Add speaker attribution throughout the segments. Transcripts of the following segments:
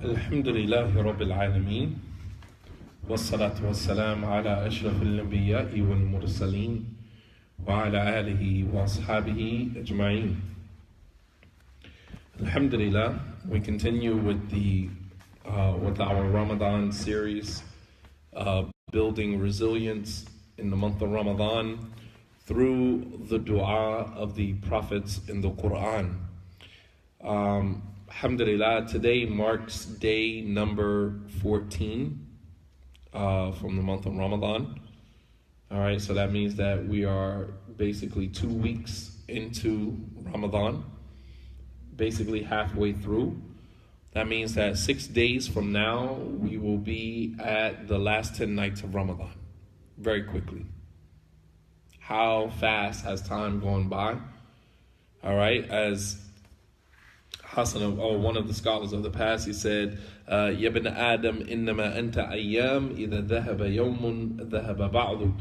Speaker 1: الحمد لله رب العالمين والصلاة والسلام على أشرف الأنبياء والمرسلين وعلى آله وأصحابه أجمعين. Alhamdulillah, we continue with our Ramadan series, building resilience in the month of Ramadan through the dua of the prophets in the Quran. Alhamdulillah, today marks day number 14 from the month of Ramadan. All right, so that means that we are basically 2 weeks into Ramadan, basically halfway through. That means that 6 days from now, we will be at the last 10 nights of Ramadan, very quickly. How fast has time gone by? All right, as Hassan, one of the scholars of the past, he said, "Ya ibn Adam, innama anta ayyam, idha dhahaba yawmun dhahaba ba'du."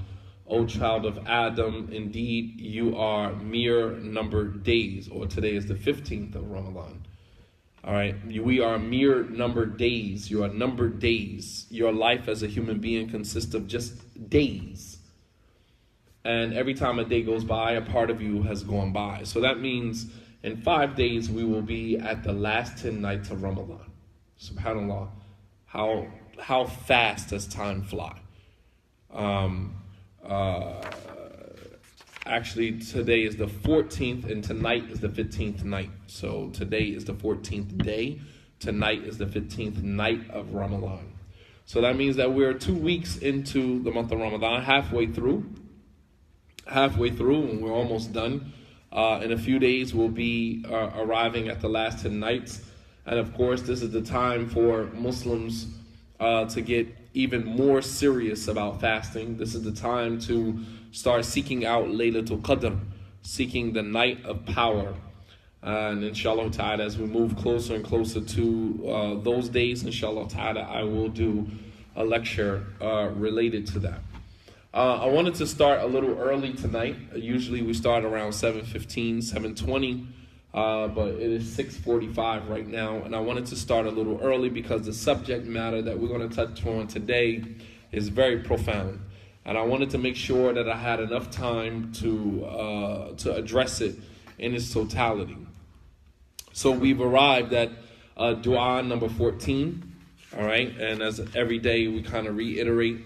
Speaker 1: O child of Adam, indeed you are mere numbered days, or today is the 15th of Ramadan. All right, we are mere numbered days. You are numbered days. Your life as a human being consists of just days. And every time a day goes by, a part of you has gone by. So that means in 5 days, we will be at the last 10 nights of Ramadan. SubhanAllah, how fast does time fly? Actually, today is the 14th, and tonight is the 15th night. So today is the 14th day. Tonight is the 15th night of Ramadan. So that means that we're 2 weeks into the month of Ramadan, halfway through, and we're almost done. In a few days, we'll be arriving at the last 10 nights. And of course, this is the time for Muslims to get even more serious about fasting. This is the time to start seeking out Laylatul Qadr, seeking the night of power. And inshallah ta'ala, as we move closer and closer to those days, inshallah ta'ala, I will do a lecture related to that. I wanted to start a little early tonight. Usually we start around 7:15, 7:20, but it is 6:45 right now, and I wanted to start a little early because the subject matter that we're going to touch on today is very profound, and I wanted to make sure that I had enough time to address it in its totality. So we've arrived at dua number 14, all right, and as every day we kind of reiterate,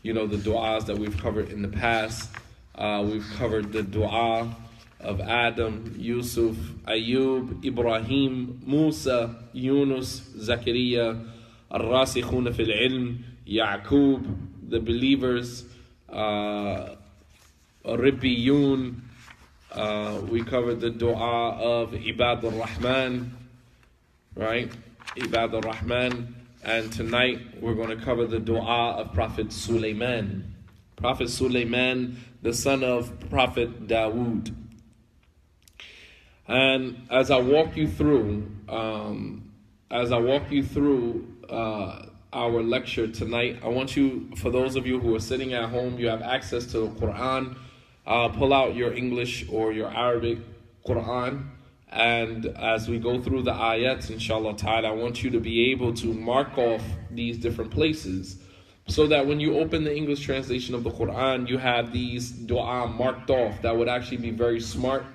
Speaker 1: the du'as that we've covered in the past. We've covered the du'a of Adam, Yusuf, Ayub, Ibrahim, Musa, Yunus, Zakaria, Ar-Rasikhuna fil Ilm, Ya'qub, the believers, Ribbiyun. We covered the du'a of Ibad al-Rahman, right? Ibad al-Rahman. And tonight we're going to cover the dua of Prophet Sulayman. Prophet Sulayman, the son of Prophet Dawood. And as I walk you through our lecture tonight, I want you, for those of you who are sitting at home, you have access to the Quran. Pull out your English or your Arabic Quran. And as we go through the ayats, inshallah ta'ala, I want you to be able to mark off these different places so that when you open the English translation of the Quran, you have these dua marked off. That would actually be very smart,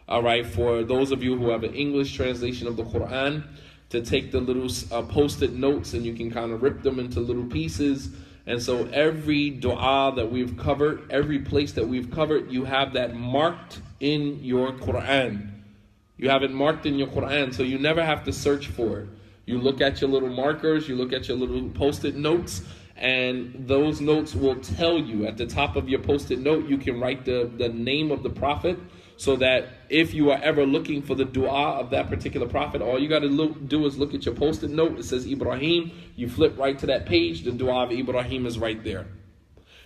Speaker 1: all right, for those of you who have an English translation of the Quran, to take the little post-it notes and you can kind of rip them into little pieces. And so every dua that we've covered, every place that we've covered, you have that marked in your Quran. You have it marked in your Quran, so you never have to search for it. You look at your little markers, you look at your little post-it notes, and those notes will tell you at the top of your post-it note, you can write the name of the prophet, so that if you are ever looking for the dua of that particular prophet, all you got to do is look at your post-it note. It says Ibrahim. You flip right to that page. The dua of Ibrahim is right there.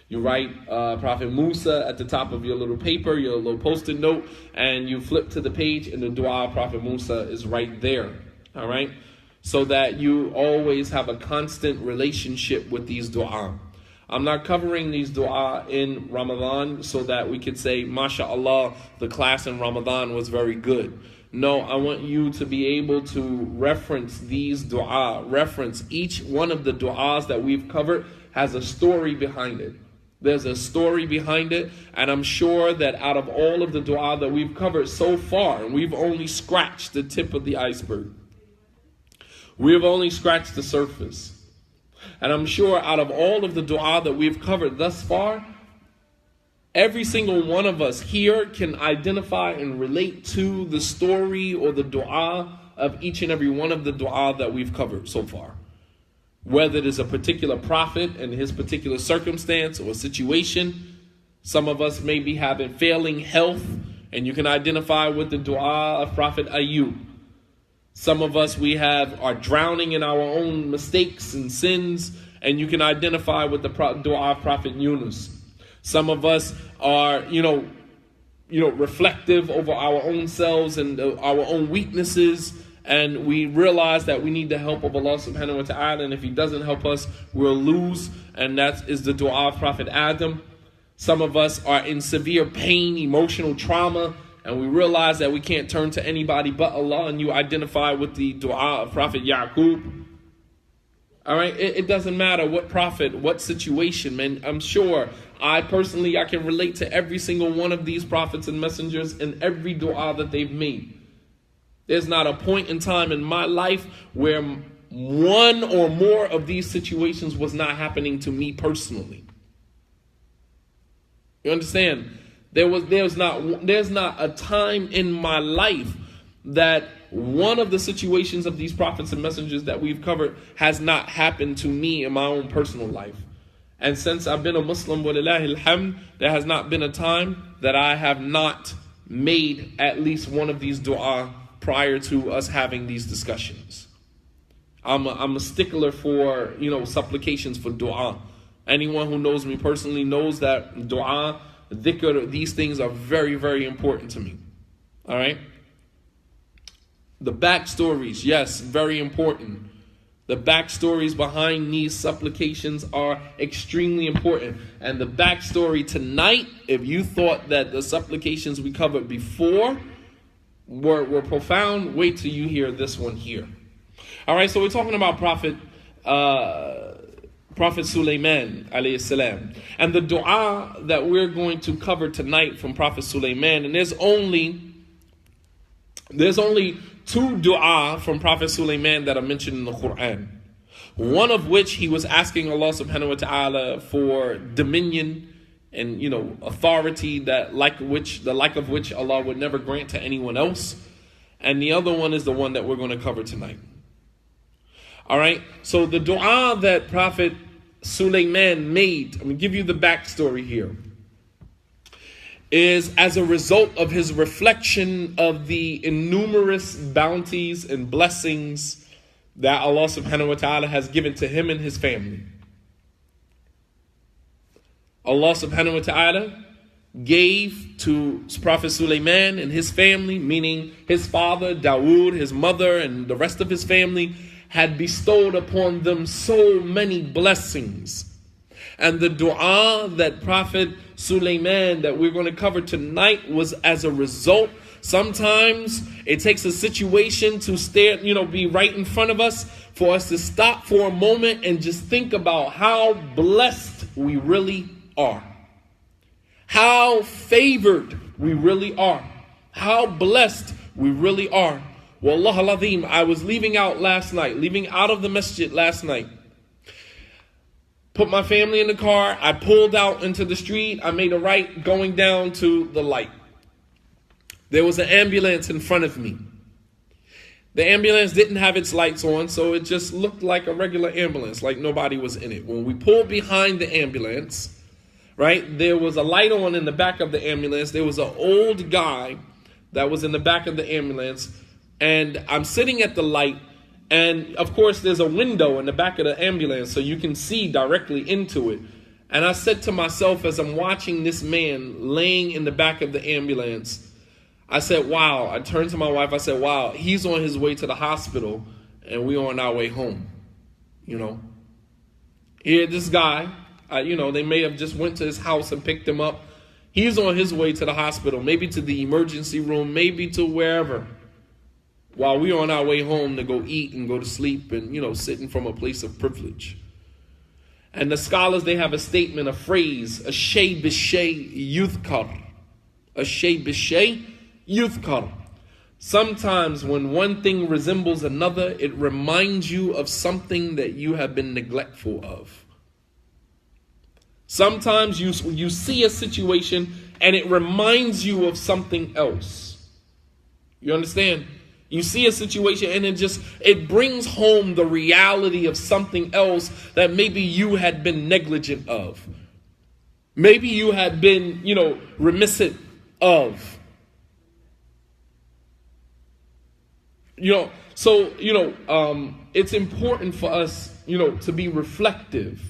Speaker 1: You write Prophet Musa at the top of your little paper, your little post-it note, and you flip to the page, and the dua of Prophet Musa is right there. All right? So that you always have a constant relationship with these dua. I'm not covering these dua in Ramadan so that we could say, MashaAllah, the class in Ramadan was very good. No, I want you to be able to reference these dua. Reference each one of the duas that we've covered has a story behind it. There's a story behind it, and I'm sure that out of all of the dua that we've covered so far, we've only scratched the tip of the iceberg. We've only scratched the surface. And I'm sure out of all of the dua that we've covered thus far, every single one of us here can identify and relate to the story or the dua of each and every one of the dua that we've covered so far. Whether it is a particular prophet and his particular circumstance or situation. Some of us may be having failing health, and you can identify with the dua of Prophet Ayub. Some of us are drowning in our own mistakes and sins, and you can identify with the dua of Prophet Yunus. Some of us are, reflective over our own selves and our own weaknesses, and we realize that we need the help of Allah subhanahu wa ta'ala, and if He doesn't help us, we'll lose, and that is the dua of Prophet Adam. Some of us are in severe pain, emotional trauma, and we realize that we can't turn to anybody but Allah, and you identify with the dua of Prophet Yaqub. All right, it doesn't matter what prophet, what situation, man. I'm sure I can relate to every single one of these prophets and messengers and every dua that they've made. There's not a point in time in my life where one or more of these situations was not happening to me personally. You understand? There's not a time in my life that one of the situations of these prophets and messengers that we've covered has not happened to me in my own personal life. And since I've been a Muslim, walillahi alhamd, there has not been a time that I have not made at least one of these dua prior to us having these discussions. I'm a stickler for, supplications for dua. Anyone who knows me personally knows that dua, dhikr, these things are very, very important to me. All right? The backstories, yes, very important. The backstories behind these supplications are extremely important. And the backstory tonight, if you thought that the supplications we covered before were profound, wait till you hear this one here. All right, so we're talking about Prophet Sulayman alayhi salam, and the dua that we're going to cover tonight from Prophet Sulayman. And there's only two dua from Prophet Sulayman that are mentioned in the Quran. One of which he was asking Allah subhanahu wa ta'ala for dominion and authority the like of which Allah would never grant to anyone else. And the other one is the one that we're going to cover tonight. All right, so the dua that Prophet Sulayman made, I'm going to give you the backstory here, is as a result of his reflection of the innumerous bounties and blessings that Allah subhanahu wa ta'ala has given to him and his family. Allah subhanahu wa ta'ala gave to Prophet Sulayman and his family, meaning his father, Dawood, his mother, and the rest of his family, had bestowed upon them so many blessings. And the dua that Prophet Sulayman that we're going to cover tonight was as a result. Sometimes it takes a situation to stare, be right in front of us for us to stop for a moment and just think about how blessed we really are. How favored we really are. How blessed we really are. Wallah al-Azim, I was leaving out of the masjid last night. Put my family in the car. I pulled out into the street. I made a right going down to the light. There was an ambulance in front of me. The ambulance didn't have its lights on, so it just looked like a regular ambulance, like nobody was in it. When we pulled behind the ambulance, right, there was a light on in the back of the ambulance. There was an old guy that was in the back of the ambulance, and I'm sitting at the light, and of course there's a window in the back of the ambulance so you can see directly into it. And I said to myself as I'm watching this man laying in the back of the ambulance, I said, wow. I turned to my wife, I said, wow, he's on his way to the hospital and we're on our way home. Here, this guy, they may have just went to his house and picked him up. He's on his way to the hospital, maybe to the emergency room, maybe to wherever. while we're on our way home to go eat and go to sleep and, sitting from a place of privilege. And the scholars, they have a statement, a phrase, a shay bishay yudhkar. A shay bishay yudhkar. Sometimes when one thing resembles another, it reminds you of something that you have been neglectful of. Sometimes you see a situation and it reminds you of something else. You understand? You see a situation and it brings home the reality of something else that maybe you had been negligent of. Maybe you had been, reminiscent of. It's important for us, to be reflective.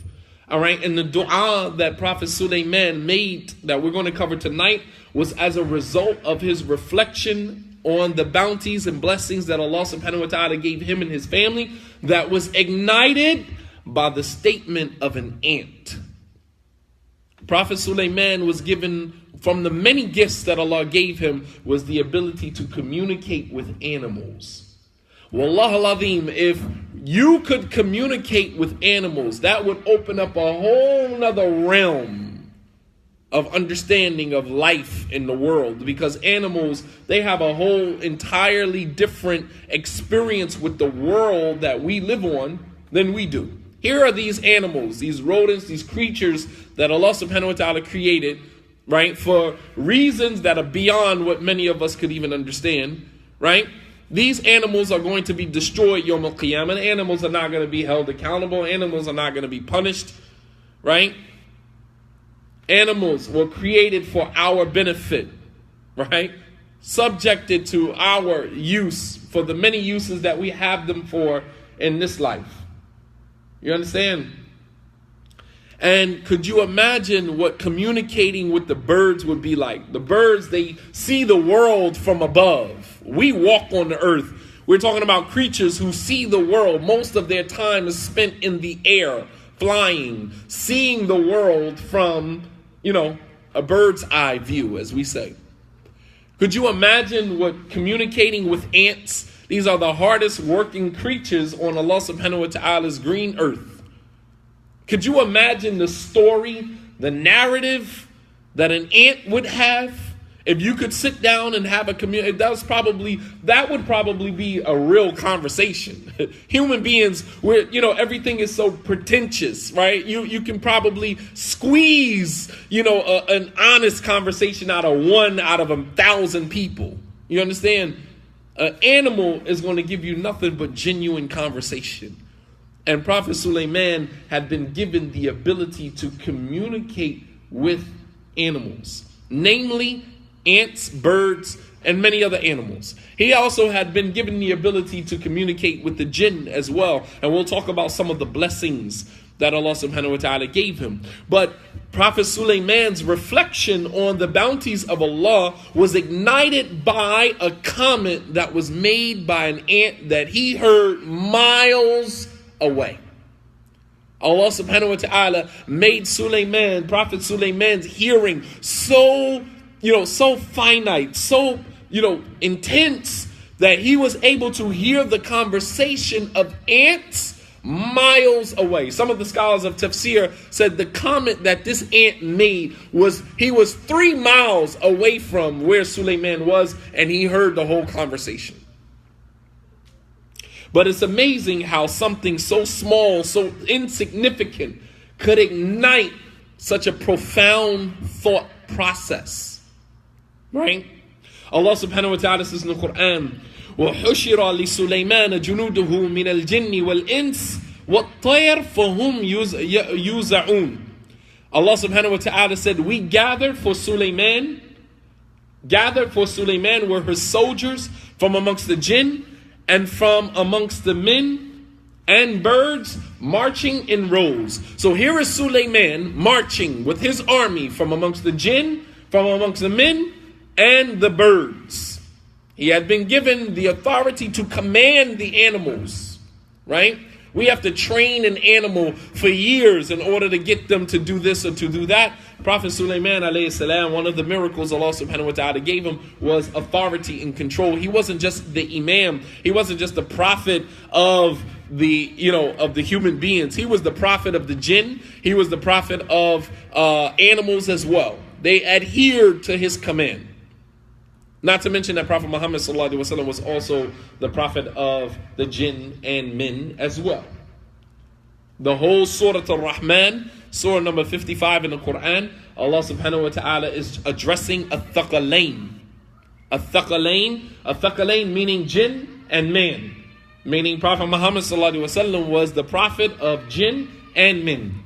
Speaker 1: All right. And the dua that Prophet Sulayman made that we're going to cover tonight was as a result of his reflection on the bounties and blessings that Allah subhanahu wa ta'ala gave him and his family, that was ignited by the statement of an ant. Prophet Sulayman was given, from the many gifts that Allah gave him, was the ability to communicate with animals. Wallah al-Azim, if you could communicate with animals, that would open up a whole nother realm of understanding of life in the world. Because animals, they have a whole entirely different experience with the world that we live on than we do. Here are these animals, these rodents, these creatures that Allah subhanahu wa ta'ala created, right, for reasons that are beyond what many of us could even understand, right? These animals are going to be destroyed Yawm al-Qiyamah. Animals are not going to be held accountable. Animals are not going to be punished, right? Animals were created for our benefit, right? Subjected to our use, for the many uses that we have them for in this life. You understand? And could you imagine what communicating with the birds would be like? The birds, they see the world from above. We walk on the earth. We're talking about creatures who see the world. Most of their time is spent in the air, flying, seeing the world from, a bird's eye view, as we say. Could you imagine what communicating with ants? These are the hardest working creatures on Allah subhanahu wa ta'ala's green earth. Could you imagine the story, the narrative that an ant would have if you could sit down and have a community? That would probably be a real conversation. Human beings, everything is so pretentious, right? You can probably squeeze, an honest conversation out of 1,000 people. You understand? An animal is going to give you nothing but genuine conversation. And Prophet Sulayman had been given the ability to communicate with animals, namely ants, birds, and many other animals. He also had been given the ability to communicate with the jinn as well. And we'll talk about some of the blessings that Allah subhanahu wa ta'ala gave him. But Prophet Sulayman's reflection on the bounties of Allah was ignited by a comment that was made by an ant that he heard miles away. Allah subhanahu wa ta'ala made Prophet Sulayman's hearing so finite, so, intense, that he was able to hear the conversation of ants miles away. Some of the scholars of tafsir said the comment that this ant made was, he was 3 miles away from where Sulayman was, and he heard the whole conversation. But it's amazing how something so small, so insignificant, could ignite such a profound thought process. Right? Allah subhanahu wa ta'ala says in the Quran, وَحُشِرَ لِسُلَيْمَانَ جُنُودُهُ مِنَ الْجِنِّ وَالْإِنسِ وَالطَّيْرِ فَهُمْ يُوزَعُونَ. Allah subhanahu wa ta'ala said, we gathered for Sulayman were her soldiers from amongst the jinn and from amongst the men and birds, marching in rows. So here is Sulayman marching with his army from amongst the jinn, from amongst the men and the birds. He had been given the authority to command the animals, right? We have to train an animal for years in order to get them to do this or to do that. Prophet Sulayman alayhi salam, one of the miracles Allah subhanahu wa ta'ala gave him was authority and control. He wasn't just the imam. He wasn't just the prophet of the human beings. He was the prophet of the jinn. He was the prophet of animals as well. They adhered to his command. Not to mention that Prophet Muhammad sallallahu alaihi wasallam was also the prophet of the jinn and men as well. The whole Surah Al-Rahman, Surah number 55 in the Quran, Allah subhanahu wa ta'ala is addressing a-thaqalain. A-thaqalain meaning jinn and man. Meaning Prophet Muhammad sallallahu alaihi wasallam was the prophet of jinn and men.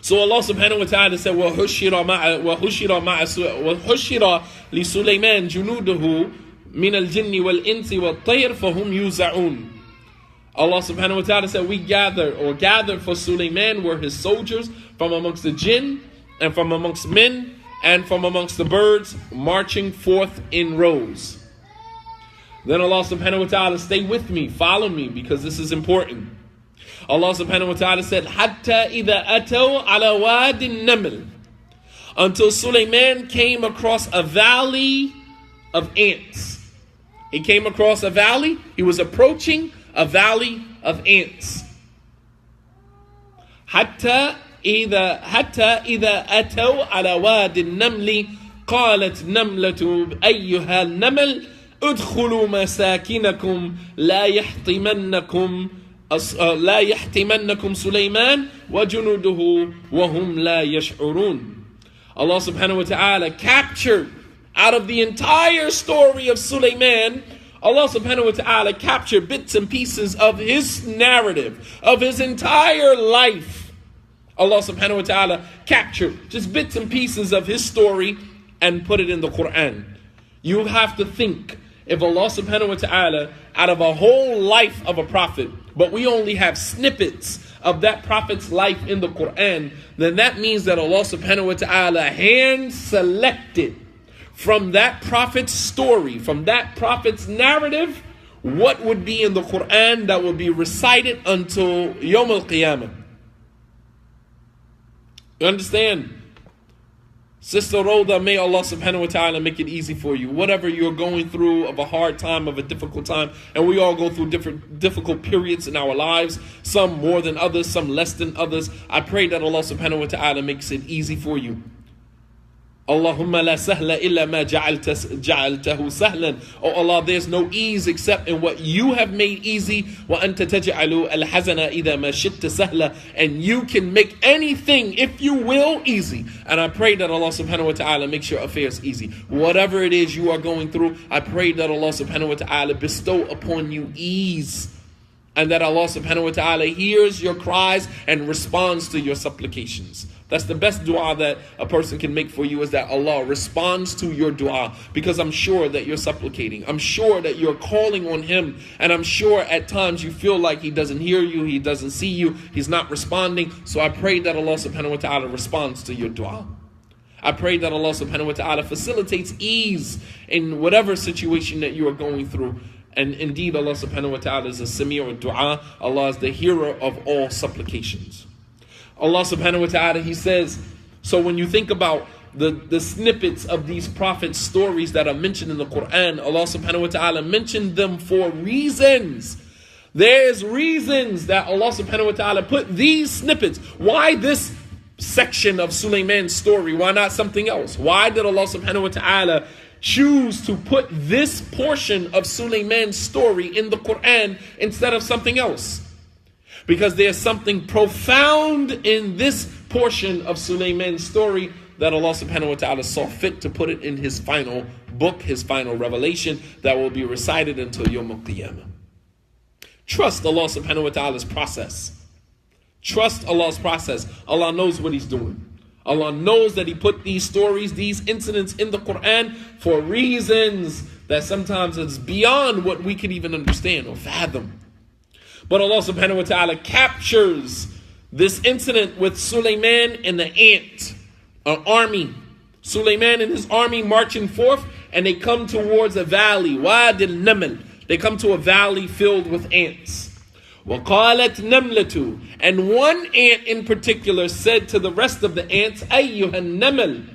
Speaker 1: So Allah subhanahu wa ta'ala said, وَحُشِّرَ لِسُلَيْمَانَ جُنُودُهُ مِنَ الْجِنِّ وَالْإِنسِ وَالطَّيْرِ فَهُمْ يُوزَعُونَ. Allah subhanahu wa ta'ala said, we gathered for Sulayman were his soldiers from amongst the jinn and from amongst men and from amongst the birds, marching forth in rows. Then Allah subhanahu wa ta'ala, stay with me, follow me, because this is important. Allah subhanahu wa ta'ala said, حَتَّى إِذَا أَتَوْا عَلَى وَادِ النَّمْلِ, until Sulayman came across a valley of ants. He came across a valley. He was approaching a valley of ants. حَتَّى إِذَا أَتَوْا عَلَى وَادِ النَّمْلِ قَالَتْ نَمْلَةُ أَيُّهَا النَّمْلِ ادْخُلُوا مَسَاكِنَكُمْ لا يحتمنكم سليمان وجنوده وهم لا يشعرون. Allah subhanahu wa ta'ala captured out of the entire story of Sulayman, Allah subhanahu wa ta'ala captured bits and pieces of his narrative, of his entire life. Allah subhanahu wa ta'ala captured just bits and pieces of his story and put it in the Quran. You have to think, if Allah subhanahu wa ta'ala, out of a whole life of a prophet, but we only have snippets of that prophet's life in the Quran, then that means that Allah subhanahu wa ta'ala hand selected from that prophet's story, from that prophet's narrative, what would be in the Quran that would be recited until Yawm al-Qiyamah. You understand? Sister Rhoda, may Allah subhanahu wa ta'ala make it easy for you. Whatever you're going through of a hard time, of a difficult time, and we all go through different difficult periods in our lives, some more than others, some less than others. I pray that Allah subhanahu wa ta'ala makes it easy for you. Allahumma la sahla illa ma ja'altahu sahlan. Oh Allah, there's no ease except in what you have made easy. Wa anta taj'alu al-hazana idha ma shi'ta sahla. And you can make anything, if you will, easy. And I pray that Allah subhanahu wa ta'ala makes your affairs easy. Whatever it is you are going through, I pray that Allah subhanahu wa ta'ala bestow upon you ease. And that Allah subhanahu wa ta'ala hears your cries and responds to your supplications. That's the best dua that a person can make for you, is that Allah responds to your dua. Because I'm sure that you're supplicating. I'm sure that you're calling on Him. And I'm sure at times you feel like He doesn't hear you, He doesn't see you, He's not responding. So I pray that Allah subhanahu wa ta'ala responds to your dua. I pray that Allah subhanahu wa ta'ala facilitates ease in whatever situation that you are going through. And indeed, Allah subhanahu wa ta'ala is a Sami' al-Du'a. Allah is the hearer of all supplications. Allah subhanahu wa ta'ala, He says, so when you think about the snippets of these prophets' stories that are mentioned in the Quran, Allah subhanahu wa ta'ala mentioned them for reasons. There's reasons that Allah subhanahu wa ta'ala put these snippets. Why this section of Sulayman's story? Why not something else? Why did Allah subhanahu wa ta'ala choose to put this portion of Sulayman's story in the Quran instead of something else? Because there's something profound in this portion of Sulayman's story that Allah subhanahu wa ta'ala saw fit to put it in His final book, His final revelation that will be recited until Yawm al-Qiyamah. Trust Allah subhanahu wa ta'ala's process. Trust Allah's process. Allah knows what He's doing. Allah knows that He put these stories, these incidents in the Quran for reasons that sometimes it's beyond what we can even understand or fathom. But Allah subhanahu wa ta'ala captures this incident with Sulayman and the ant, an army. Sulayman and his army marching forth, and they come towards a valley, Wad al-Naml. They come to a valley filled with ants. وَقَالَتْ نَمْلَةُ. And one ant in particular said to the rest of the ants, أَيُّهَا النَّمَلُ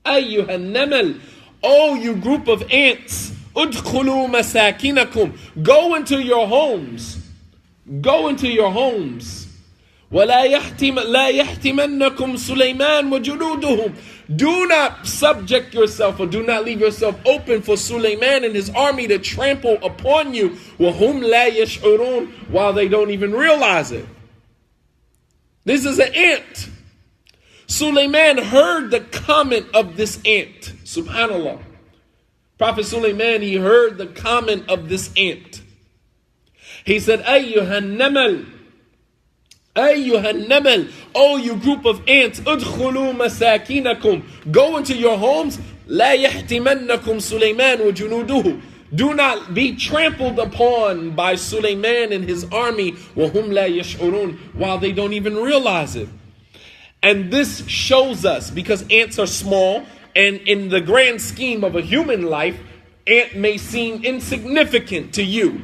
Speaker 1: أَيُّهَا النَّمَلُ. Oh, you group of ants, أُدْخُلُوا مَسَاكِنَكُمْ. Go into your homes. Go into your homes. وَلَا يَحْتِمَنَّكُمْ سُلَيْمَانُ وَجُنُودُهُ. Do not subject yourself or do not leave yourself open for Sulayman and his army to trample upon you. وَهُمْ لَا يَشْعُرُونَ. While they don't even realize it. This is an ant. Sulayman heard the comment of this ant. Subhanallah. Prophet Sulayman, he heard the comment of this ant. He said, أَيُّهَا النَّمَلُ أَيُّهَا النَّمَلُ. Oh, you group of ants, أُدْخُلُوا مَسَاكِنَكُمْ. Go into your homes. لَا يَحْتِمَنَّكُمْ سُلَيْمَانُ وَجُنُودُهُ. Do not be trampled upon by Sulayman and his army. وَهُمْ لَا يَشْعُرُونَ. While they don't even realize it. And this shows us, because ants are small, and in the grand scheme of a human life, ant may seem insignificant to you.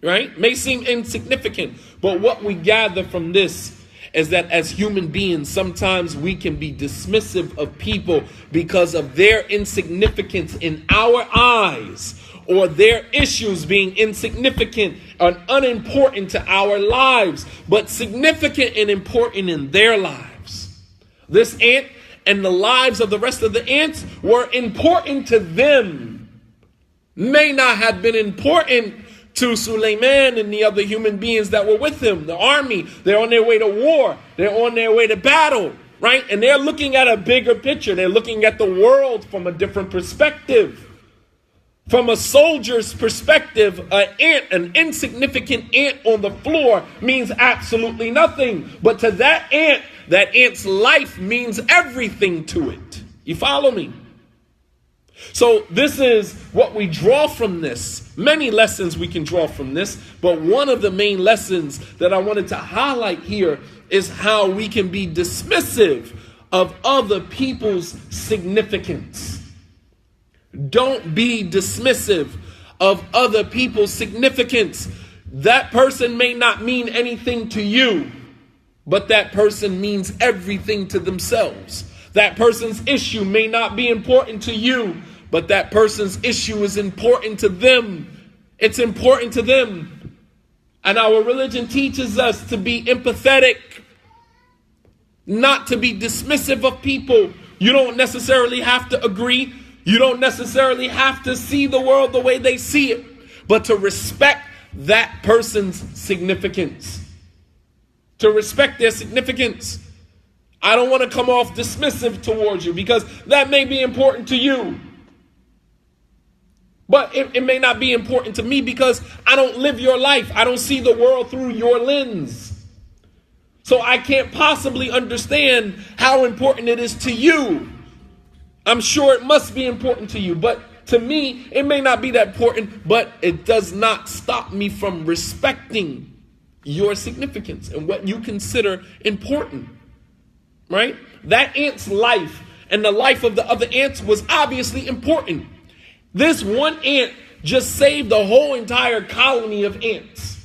Speaker 1: Right? May seem insignificant. But what we gather from this is that as human beings, sometimes we can be dismissive of people because of their insignificance in our eyes, or their issues being insignificant and unimportant to our lives, but significant and important in their lives. This ant and the lives of the rest of the ants were important to them. May not have been important to Sulayman and the other human beings that were with him, the army. They're on their way to war. They're on their way to battle, right? And they're looking at a bigger picture. They're looking at the world from a different perspective. From a soldier's perspective, an insignificant ant on the floor means absolutely nothing. But to that ant's life means everything to it. You follow me? So this is what we draw from this. Many lessons we can draw from this, but one of the main lessons that I wanted to highlight here is how we can be dismissive of other people's significance. Don't be dismissive of other people's significance. That person may not mean anything to you, but that person means everything to themselves. That person's issue may not be important to you, but that person's issue is important to them. It's important to them. And our religion teaches us to be empathetic, not to be dismissive of people. You don't necessarily have to agree. You don't necessarily have to see the world the way they see it, but to respect that person's significance. To respect their significance. I don't want to come off dismissive towards you because that may be important to you. But it may not be important to me because I don't live your life. I don't see the world through your lens. So I can't possibly understand how important it is to you. I'm sure it must be important to you, but to me, it may not be that important, but it does not stop me from respecting your significance and what you consider important, right? That ant's life and the life of the other ants was obviously important. This one ant just saved the whole entire colony of ants.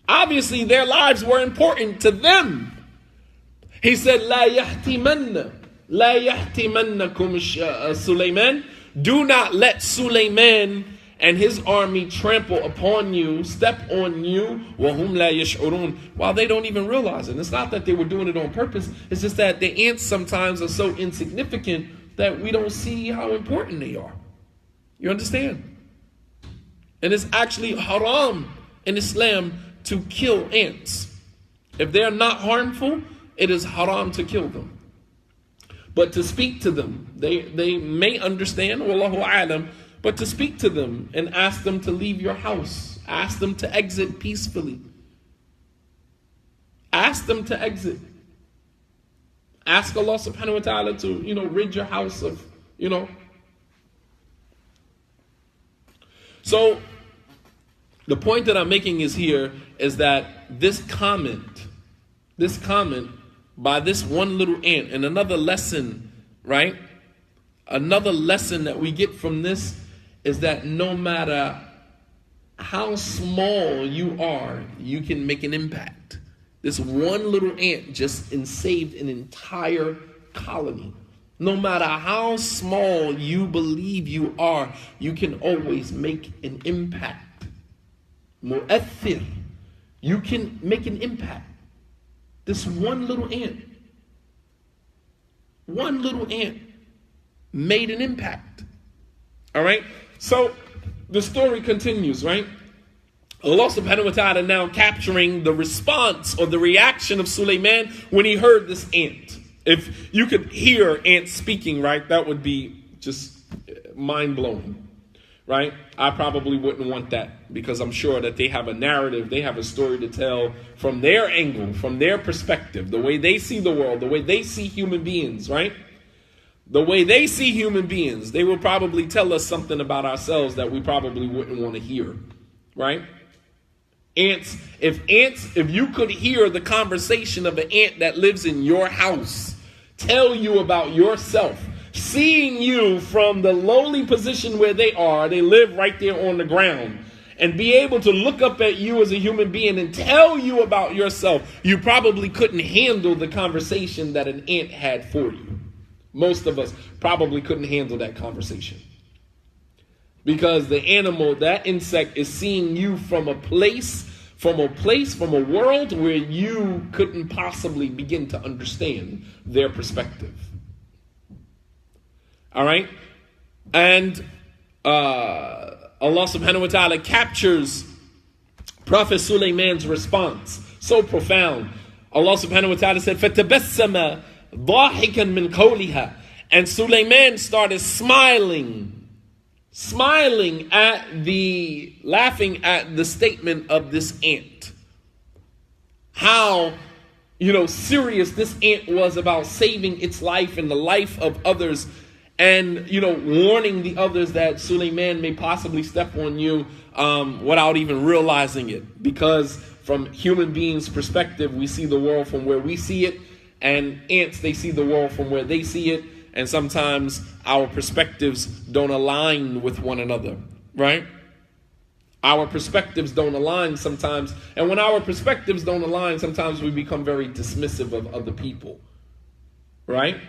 Speaker 1: Obviously, their lives were important to them. He said, "La yahtimannakum Sulayman." Do not let Sulayman and his army trample upon you, step on you, وَهُمْ لَا يَشْعُرُونَ, while they don't even realize it. It's not that they were doing it on purpose. It's just that the ants sometimes are so insignificant that we don't see how important they are. You understand? And it's actually haram in Islam to kill ants. If they're not harmful, it is haram to kill them. But to speak to them, they may understand, wallahu a'lam, but to speak to them and ask them to leave your house. Ask them to exit peacefully. Ask them to exit. Ask Allah subhanahu wa ta'ala to, rid your house of, So, the point that I'm making is that this comment by this one little ant, and another lesson, right? Another lesson that we get from this is that no matter how small you are, you can make an impact. This one little ant just ensaved an entire colony. No matter how small you believe you are, you can always make an impact. Mu'athir. You can make an impact. This one little ant made an impact. All right? So the story continues, right? Allah subhanahu wa ta'ala now capturing the response or the reaction of Sulayman when he heard this ant. If you could hear ants speaking, right, that would be just mind-blowing, right? I probably wouldn't want that because I'm sure that they have a narrative, they have a story to tell from their angle, from their perspective, the way they see the world, the way they see human beings, right? The way they see human beings, they will probably tell us something about ourselves that we probably wouldn't want to hear, right? Ants, if you could hear the conversation of an ant that lives in your house, tell you about yourself, seeing you from the lowly position where they are, they live right there on the ground, and be able to look up at you as a human being and tell you about yourself, you probably couldn't handle the conversation that an ant had for you. Most of us probably couldn't handle that conversation. Because the animal, that insect, is seeing you from a world where you couldn't possibly begin to understand their perspective. All right? And Allah subhanahu wa ta'ala captures Prophet Sulayman's response. So profound. Allah subhanahu wa ta'ala said, فَتَبَسَّمَ ضَاحِكًا مِنْ قَوْلِهَا. And Sulayman started laughing at the statement of this ant. How, serious this ant was about saving its life and the life of others, and, warning the others that Sulayman may possibly step on you without even realizing it. Because from human beings' perspective, we see the world from where we see it, and ants, they see the world from where they see it. And sometimes our perspectives don't align with one another, right? Our perspectives don't align sometimes. And when our perspectives don't align, sometimes we become very dismissive of other people, right?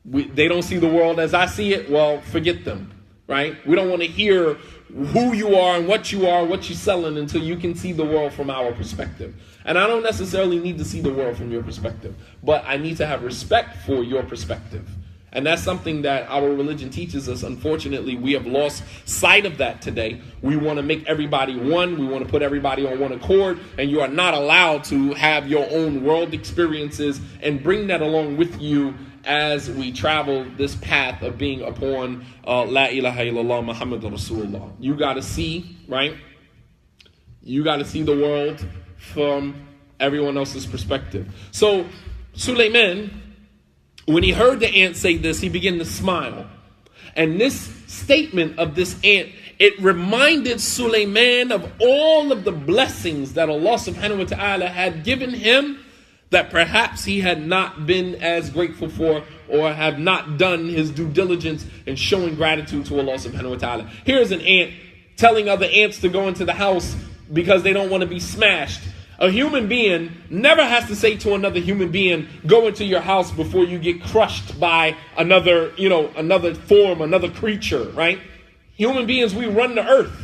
Speaker 1: They don't see the world as I see it. Well, forget them, right? We don't want to hear who you are and what you're selling until you can see the world from our perspective. And I don't necessarily need to see the world from your perspective, but I need to have respect for your perspective. And that's something that our religion teaches us. Unfortunately, we have lost sight of that today. We want to make everybody one. We want to put everybody on one accord. And you are not allowed to have your own world experiences and bring that along with you as we travel this path of being upon La ilaha illallah Muhammadur Rasulullah. You got to see, right? You got to see the world from everyone else's perspective. So Sulayman, when he heard the ant say this, he began to smile. And this statement of this ant, it reminded Sulayman of all of the blessings that Allah subhanahu wa ta'ala had given him that perhaps he had not been as grateful for, or have not done his due diligence in showing gratitude to Allah subhanahu wa ta'ala. Here's an ant telling other ants to go into the house because they don't want to be smashed. A human being never has to say to another human being, go into your house before you get crushed by another form, another creature, right? Human beings, we run the earth.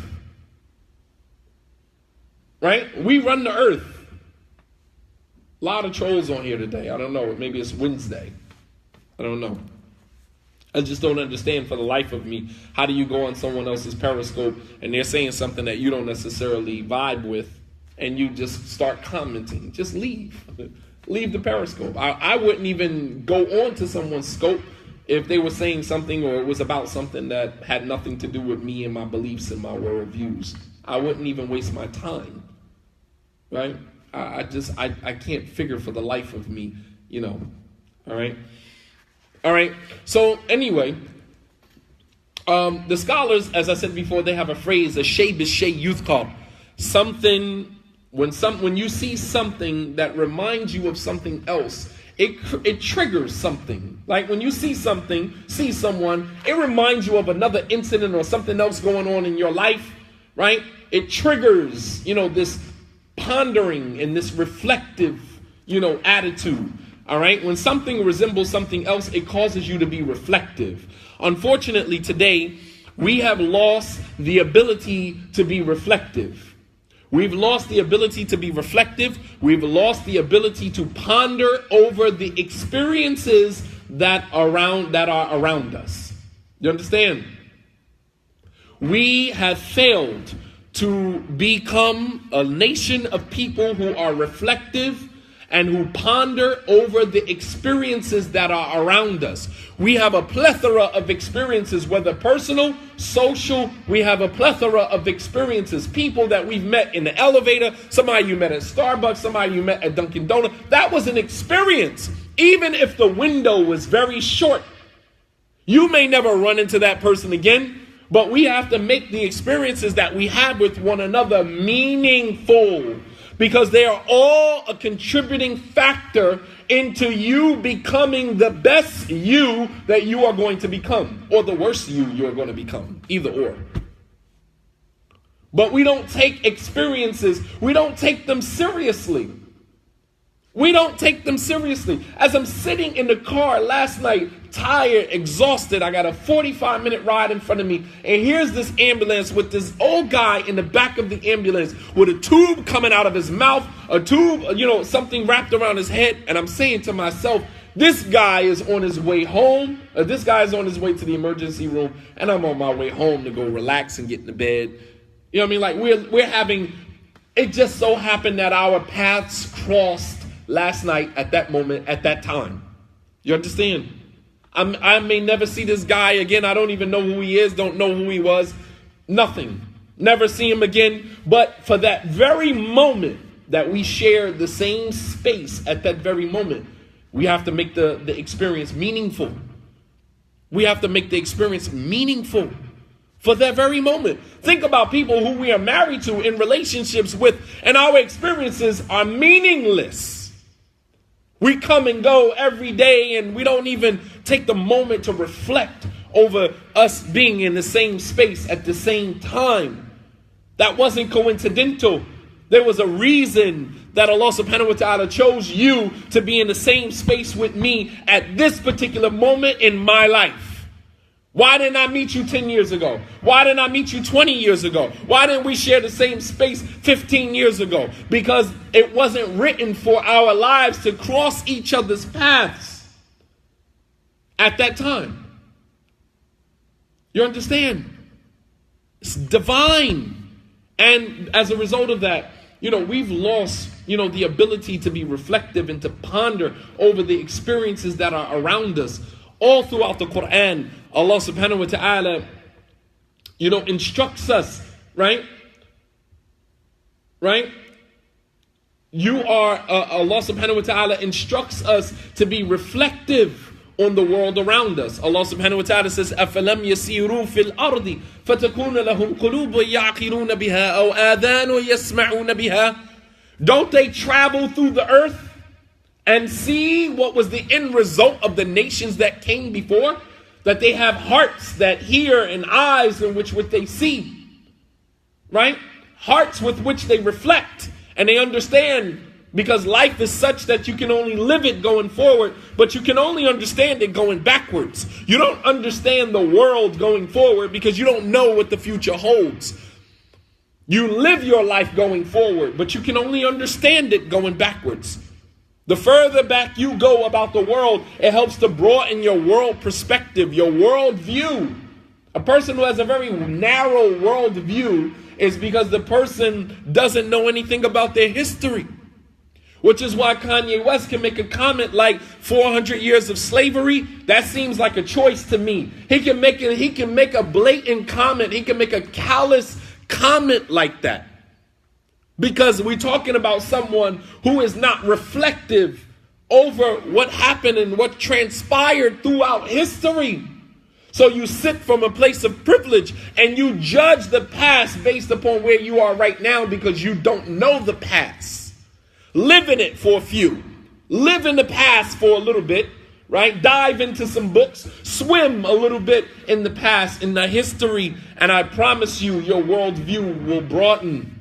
Speaker 1: Right? We run the earth. A lot of trolls on here today. I don't know. Maybe it's Wednesday. I don't know. I just don't understand for the life of me. How do you go on someone else's Periscope and they're saying something that you don't necessarily vibe with, and you just start commenting? Just leave. Leave the Periscope. I wouldn't even go on to someone's scope if they were saying something or it was about something that had nothing to do with me and my beliefs and my worldviews. I wouldn't even waste my time. Right? I can't figure for the life of me, All right. So anyway, the scholars, as I said before, they have a phrase, a shay b'shay yuzkar. Something, when you see something that reminds you of something else, it triggers something. Like when you see someone, it reminds you of another incident or something else going on in your life, right? It triggers, this pondering and this reflective, attitude. All right. When something resembles something else, it causes you to be reflective. Unfortunately, today, we have lost the ability to be reflective. We've lost the ability to be reflective. We've lost the ability to ponder over the experiences that are around us. You understand? We have failed to become a nation of people who are reflective and who ponder over the experiences that are around us. We have a plethora of experiences, whether personal, social. We have a plethora of experiences. People that we've met in the elevator, somebody you met at Starbucks, somebody you met at Dunkin' Donuts. That was an experience. Even if the window was very short, you may never run into that person again, but we have to make the experiences that we have with one another meaningful, because they are all a contributing factor into you becoming the best you that you are going to become, or the worst you are going to become, either or. But we don't take experiences, we don't take them seriously. We don't take them seriously. As I'm sitting in the car last night, tired, exhausted, I got a 45-minute ride in front of me, and here's this ambulance with this old guy in the back of the ambulance with a tube coming out of his mouth, a tube, something wrapped around his head, and I'm saying to myself, this guy is on his way home, this guy is on his way to the emergency room, and I'm on my way home to go relax and get in the bed. You know what I mean? Like we're having, it just so happened that our paths crossed last night at that moment, at that time. You understand? I may never see this guy again. I don't even know who he is, don't know who he was. Nothing. Never see him again. But for that very moment that we share the same space at that very moment, we have to make the experience meaningful. We have to make the experience meaningful for that very moment. Think about people who we are married to, in relationships with, and our experiences are meaningless. We come and go every day, and we don't even take the moment to reflect over us being in the same space at the same time. That wasn't coincidental. There was a reason that Allah subhanahu wa ta'ala chose you to be in the same space with me at this particular moment in my life. Why didn't I meet you 10 years ago? Why didn't I meet you 20 years ago? Why didn't we share the same space 15 years ago? Because it wasn't written for our lives to cross each other's paths at that time. You understand? It's divine. And as a result of that, we've lost, the ability to be reflective and to ponder over the experiences that are around us. All throughout the Quran, Allah subhanahu wa ta'ala, instructs us, right? Right? Allah subhanahu wa ta'ala instructs us to be reflective on the world around us. Allah subhanahu wa ta'ala says, أَفَلَمْ يَسِيرُوا فِي الْأَرْضِ فَتَكُونَ لَهُمْ قُلُوبٌ يَعْقِلُونَ بِهَا أَوْ آذَانٌ يَسْمَعُونَ بِهَا. Don't they travel through the earth and see what was the end result of the nations that came before? That they have hearts that hear and eyes in which they see. Right? Hearts with which they reflect and they understand, because life is such that you can only live it going forward, but you can only understand it going backwards. You don't understand the world going forward because you don't know what the future holds. You live your life going forward, but you can only understand it going backwards. The further back you go about the world, it helps to broaden your world perspective, your world view. A person who has a very narrow world view is because the person doesn't know anything about their history. Which is why Kanye West can make a comment like 400 years of slavery. That seems like a choice to me. He can make a blatant comment. He can make a callous comment like that. Because we're talking about someone who is not reflective over what happened and what transpired throughout history. So you sit from a place of privilege and you judge the past based upon where you are right now because you don't know the past. Live in it for a few. Live in the past for a little bit, right? Dive into some books, swim a little bit in the past, in the history, and I promise you, your worldview will broaden.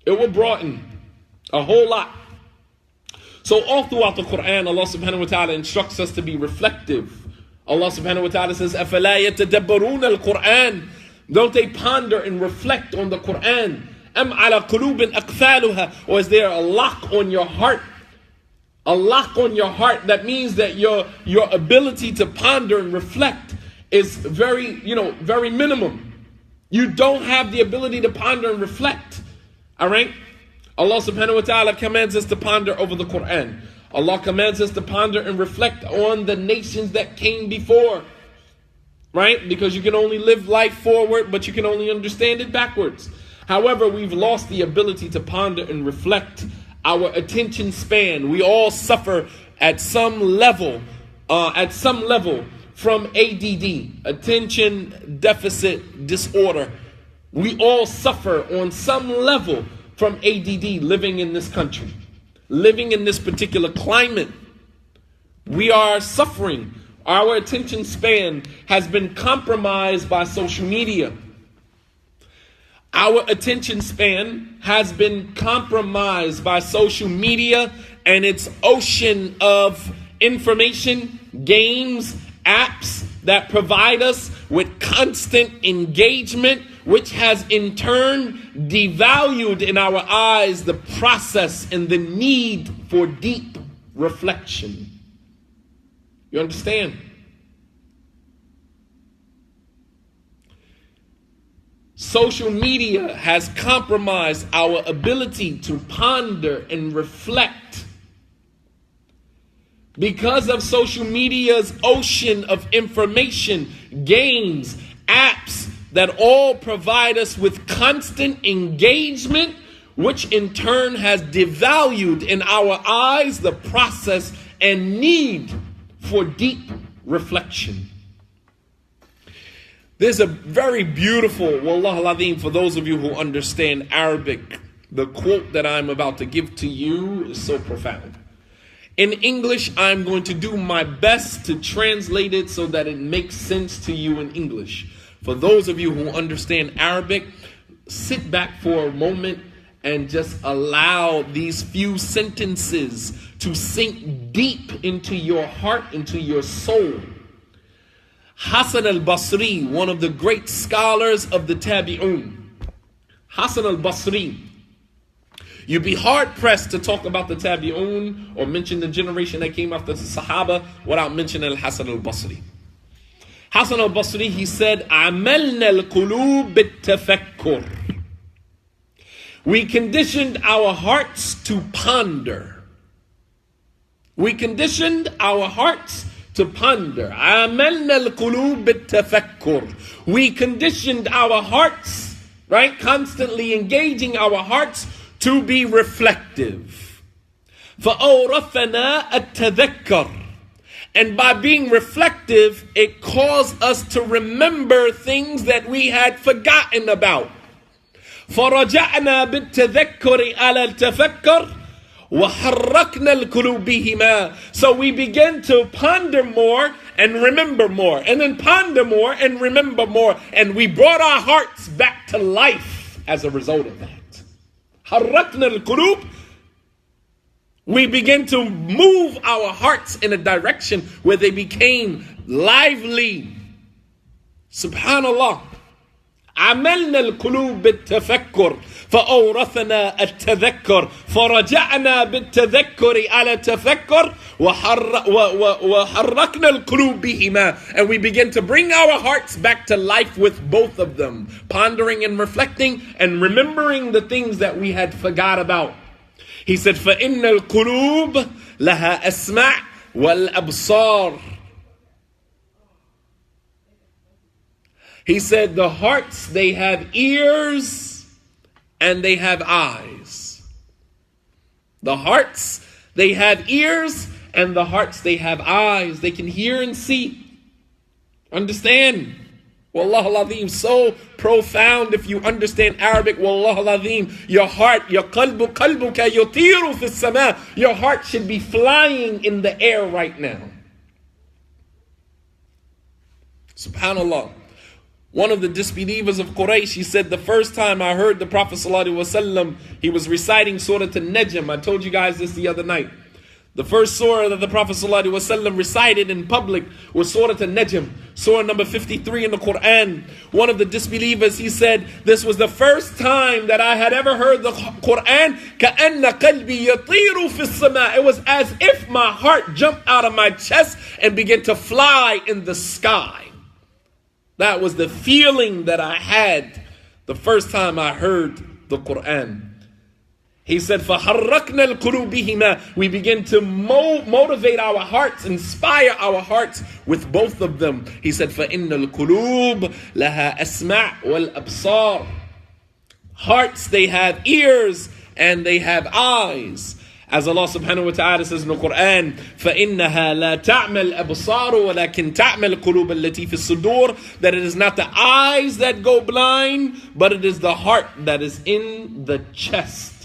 Speaker 1: It will broaden a whole lot. So all throughout the Quran, Allah subhanahu wa ta'ala instructs us to be reflective. Allah subhanahu wa ta'ala says, أَفَلَا يَتَدَبَّرُونَ الْقُرْآنِ Don't they ponder and reflect on the Quran? أَمْ عَلَى قُلُوبٍ أَقْفَالُهَا Or is there a lock on your heart? A lock on your heart. That means that your ability to ponder and reflect is very minimum. You don't have the ability to ponder and reflect. Alright? Allah subhanahu wa ta'ala commands us to ponder over the Quran. Allah commands us to ponder and reflect on the nations that came before. Right? Because you can only live life forward, but you can only understand it backwards. However, we've lost the ability to ponder and reflect. Our attention span, we all suffer at some level from ADD, attention deficit disorder. We all suffer on some level from ADD living in this country, living in this particular climate. We are suffering. Our attention span has been compromised by social media. Our attention span has been compromised by social media and its ocean of information, games, apps that provide us with constant engagement, which has in turn devalued in our eyes the process and the need for deep reflection. You understand? Social media has compromised our ability to ponder and reflect. Because of social media's ocean of information, games, apps that all provide us with constant engagement, which in turn has devalued in our eyes the process and need for deep reflection. There's a very beautiful, wallah al-azim, for those of you who understand Arabic, the quote that I'm about to give to you is so profound. In English, I'm going to do my best to translate it so that it makes sense to you in English. For those of you who understand Arabic, sit back for a moment and just allow these few sentences to sink deep into your heart, into your soul. Hassan al-Basri, one of the great scholars of the Tabi'un. Hassan al-Basri. You'd be hard-pressed to talk about the Tabi'un or mention the generation that came after the Sahaba without mentioning Hassan al-Basri. Hassan al-Basri, he said, عَمَلْنَا الْقُلُوبِ بِالتَّفَكُّرِ We conditioned our hearts to ponder. We conditioned our hearts to ponder. عَمَلْنَا الْقُلُوبِ بِالتَّفَكُّرِ We conditioned our hearts, right? Constantly engaging our hearts to be reflective. فَأَوْرَثَنَا التَّذَكَّرِ And by being reflective, it caused us to remember things that we had forgotten about. فَرَجَعْنَا بِالتَّذَكُّرِ عَلَى التَّفَكُّرِ وَحَرَّكْنَا الْقُلُوبِ بِهِمَا So we began to ponder more and remember more, and then ponder more and remember more, and we brought our hearts back to life as a result of that. حَرَّكْنَا الْقُلُوبِ We begin to move our hearts in a direction where they became lively. Subhanallah. عملنا القلوب بالتفكر فأورثنا التذكر فرجعنا بالتذكر على التفكر وحركنا القلوب بهما And we begin to bring our hearts back to life with both of them, pondering and reflecting and remembering the things that we had forgot about. He said, فَإِنَّ الْقُلُوبَ لَهَا أَسْمَعْ وَالْأَبْصَارِ He said, the hearts, they have ears and they have eyes. The hearts, they have ears, and the hearts, they have eyes. They can hear and see. Understand? Wallah al-azim, so profound if you understand Arabic. Wallah al-azim, your heart, your qalbuka yutiru fi as-sama. Your heart should be flying in the air right now. Subhanallah. One of the disbelievers of Quraysh, he said, the first time I heard the Prophet ﷺ, he was reciting Surah An-Najm. I told you guys this the other night. The first surah that the Prophet ﷺ recited in public was Surah An-Najm, surah number 53 in the Quran. One of the disbelievers, he said, this was the first time that I had ever heard the Quran. كَأَنَّ قَلْبِي يَطِيرُ فِي السَّمَاءِ. It was as if my heart jumped out of my chest and began to fly in the sky. That was the feeling that I had the first time I heard the Quran. He said, فَحَرَّكْنَا الْقُلُوبِ بِهِمَا. We begin to motivate our hearts, inspire our hearts with both of them. He said, فَإِنَّ الْقُلُوبِ لَهَا أَسْمَعْ وَالْأَبْصَارِ. Hearts, they have ears and they have eyes. As Allah subhanahu wa ta'ala says in the Quran, فَإِنَّهَا لَا تَعْمَى الْأَبْصَارُ وَلَكِنْ تَعْمَى الْقُلُوبَ الَّتِي فِي الصُّدُورِ. That it is not the eyes that go blind, but it is the heart that is in the chest.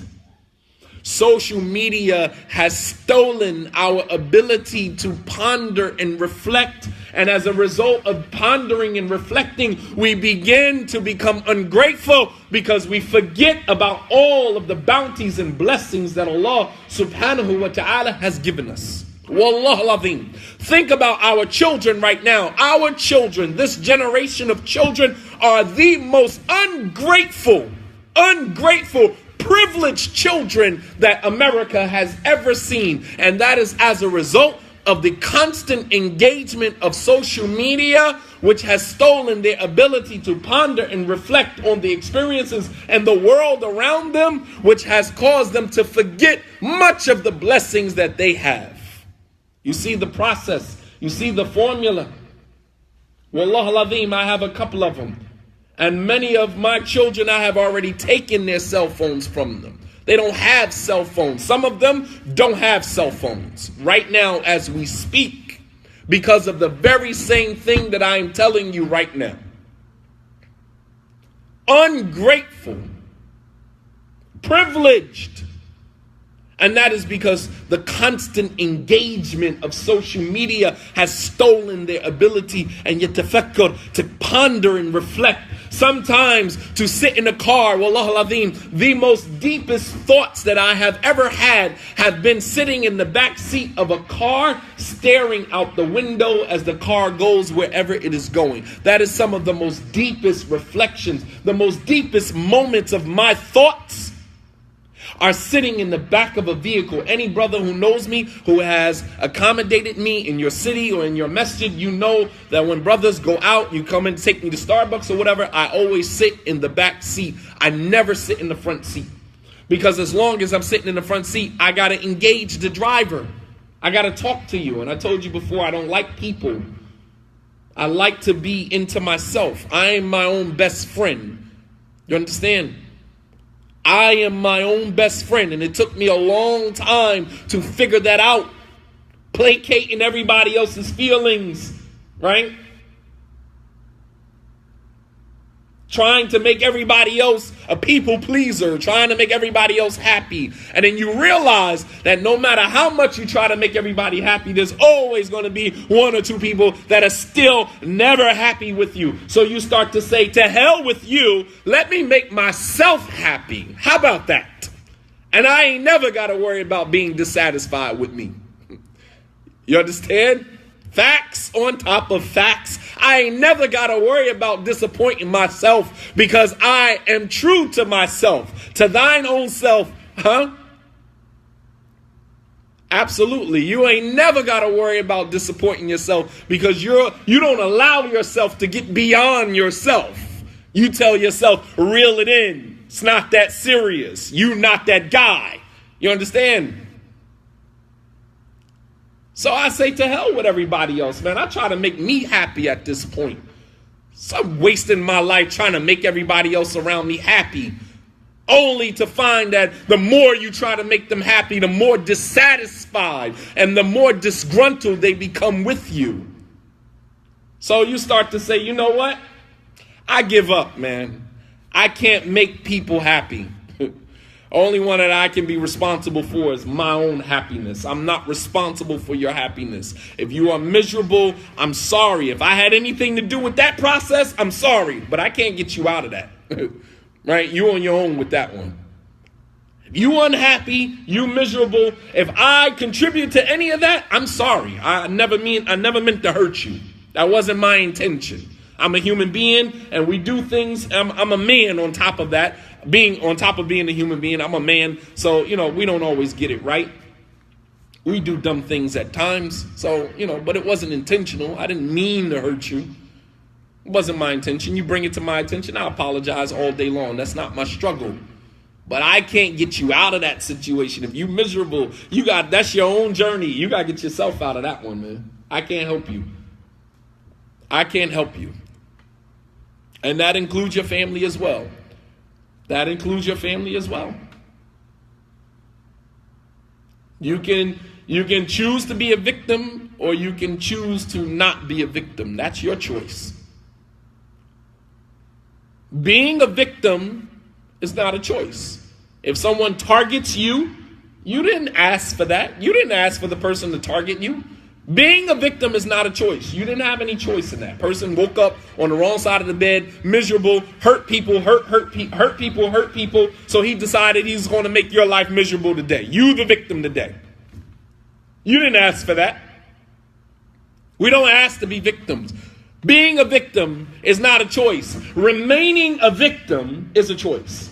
Speaker 1: Social media has stolen our ability to ponder and reflect. And as a result of pondering and reflecting, we begin to become ungrateful because we forget about all of the bounties and blessings that Allah subhanahu wa ta'ala has given us. Wallah al-azim. Think about our children right now. Our children, this generation of children, are the most ungrateful, privileged children that America has ever seen. And that is as a result of the constant engagement of social media, which has stolen their ability to ponder and reflect on the experiences and the world around them, which has caused them to forget much of the blessings that they have. You see the process. You see the formula. Wallah al-azim, I have a couple of them. And many of my children, I have already taken their cell phones from them. They don't have cell phones. Some of them don't have cell phones right now as we speak, because of the very same thing that I am telling you right now. Ungrateful, privileged. And that is because the constant engagement of social media has stolen their ability and yatafakkur, to ponder and reflect. Sometimes to sit in a car, wallah al-azim, the most deepest thoughts that I have ever had have been sitting in the back seat of a car, staring out the window as the car goes wherever it is going. That is some of the most deepest reflections, the most deepest moments of my thoughts are sitting in the back of a vehicle. Any brother who knows me, who has accommodated me in your city or in your masjid, you know that when brothers go out, you come and take me to Starbucks or whatever, I always sit in the back seat. I never sit in the front seat. Because as long as I'm sitting in the front seat, I got to engage the driver. I got to talk to you. And I told you before, I don't like people. I like to be into myself. I am my own best friend. You understand? I am my own best friend, and it took me a long time to figure that out. Placating everybody else's feelings, right? Trying to make everybody else a people pleaser, trying to make everybody else happy. And then you realize that no matter how much you try to make everybody happy, there's always going to be one or two people that are still never happy with you. So you start to say, to hell with you, let me make myself happy. How about that? And I ain't never got to worry about being dissatisfied with me. You understand? Facts on top of facts. I ain't never got to worry about disappointing myself, because I am true to myself. To thine own self, Absolutely. You ain't never got to worry about disappointing yourself, because you don't allow yourself to get beyond yourself. You tell yourself, reel it in. It's not that serious. You not that guy. You understand? So I say to hell with everybody else, man. I try to make me happy at this point. So I'm wasting my life trying to make everybody else around me happy, only to find that the more you try to make them happy, the more dissatisfied and the more disgruntled they become with you. So you start to say, you know what? I give up, man. I can't make people happy. Only one that I can be responsible for is my own happiness. I'm not responsible for your happiness. If you are miserable, I'm sorry. If I had anything to do with that process, I'm sorry. But I can't get you out of that. Right? You on your own with that one. If you unhappy, you miserable. If I contribute to any of that, I'm sorry. I never meant to hurt you. That wasn't my intention. I'm a human being, and we do things. I'm a man on top of that. On top of being a human being, I'm a man. So, we don't always get it right. We do dumb things at times. So, but it wasn't intentional. I didn't mean to hurt you. It wasn't my intention. You bring it to my attention, I apologize all day long. That's not my struggle. But I can't get you out of that situation. If you're miserable, that's your own journey. You got to get yourself out of that one, man. I can't help you. I can't help you. And that includes your family as well. That includes your family as well. You can choose to be a victim, or you can choose to not be a victim. That's your choice. Being a victim is not a choice. If someone targets you, you didn't ask for that. You didn't ask for the person to target you. Being a victim is not a choice. You didn't have any choice in that. Person woke up on the wrong side of the bed, miserable, hurt people. So he decided he's going to make your life miserable today. You the victim today. You didn't ask for that. We don't ask to be victims. Being a victim is not a choice. Remaining a victim is a choice.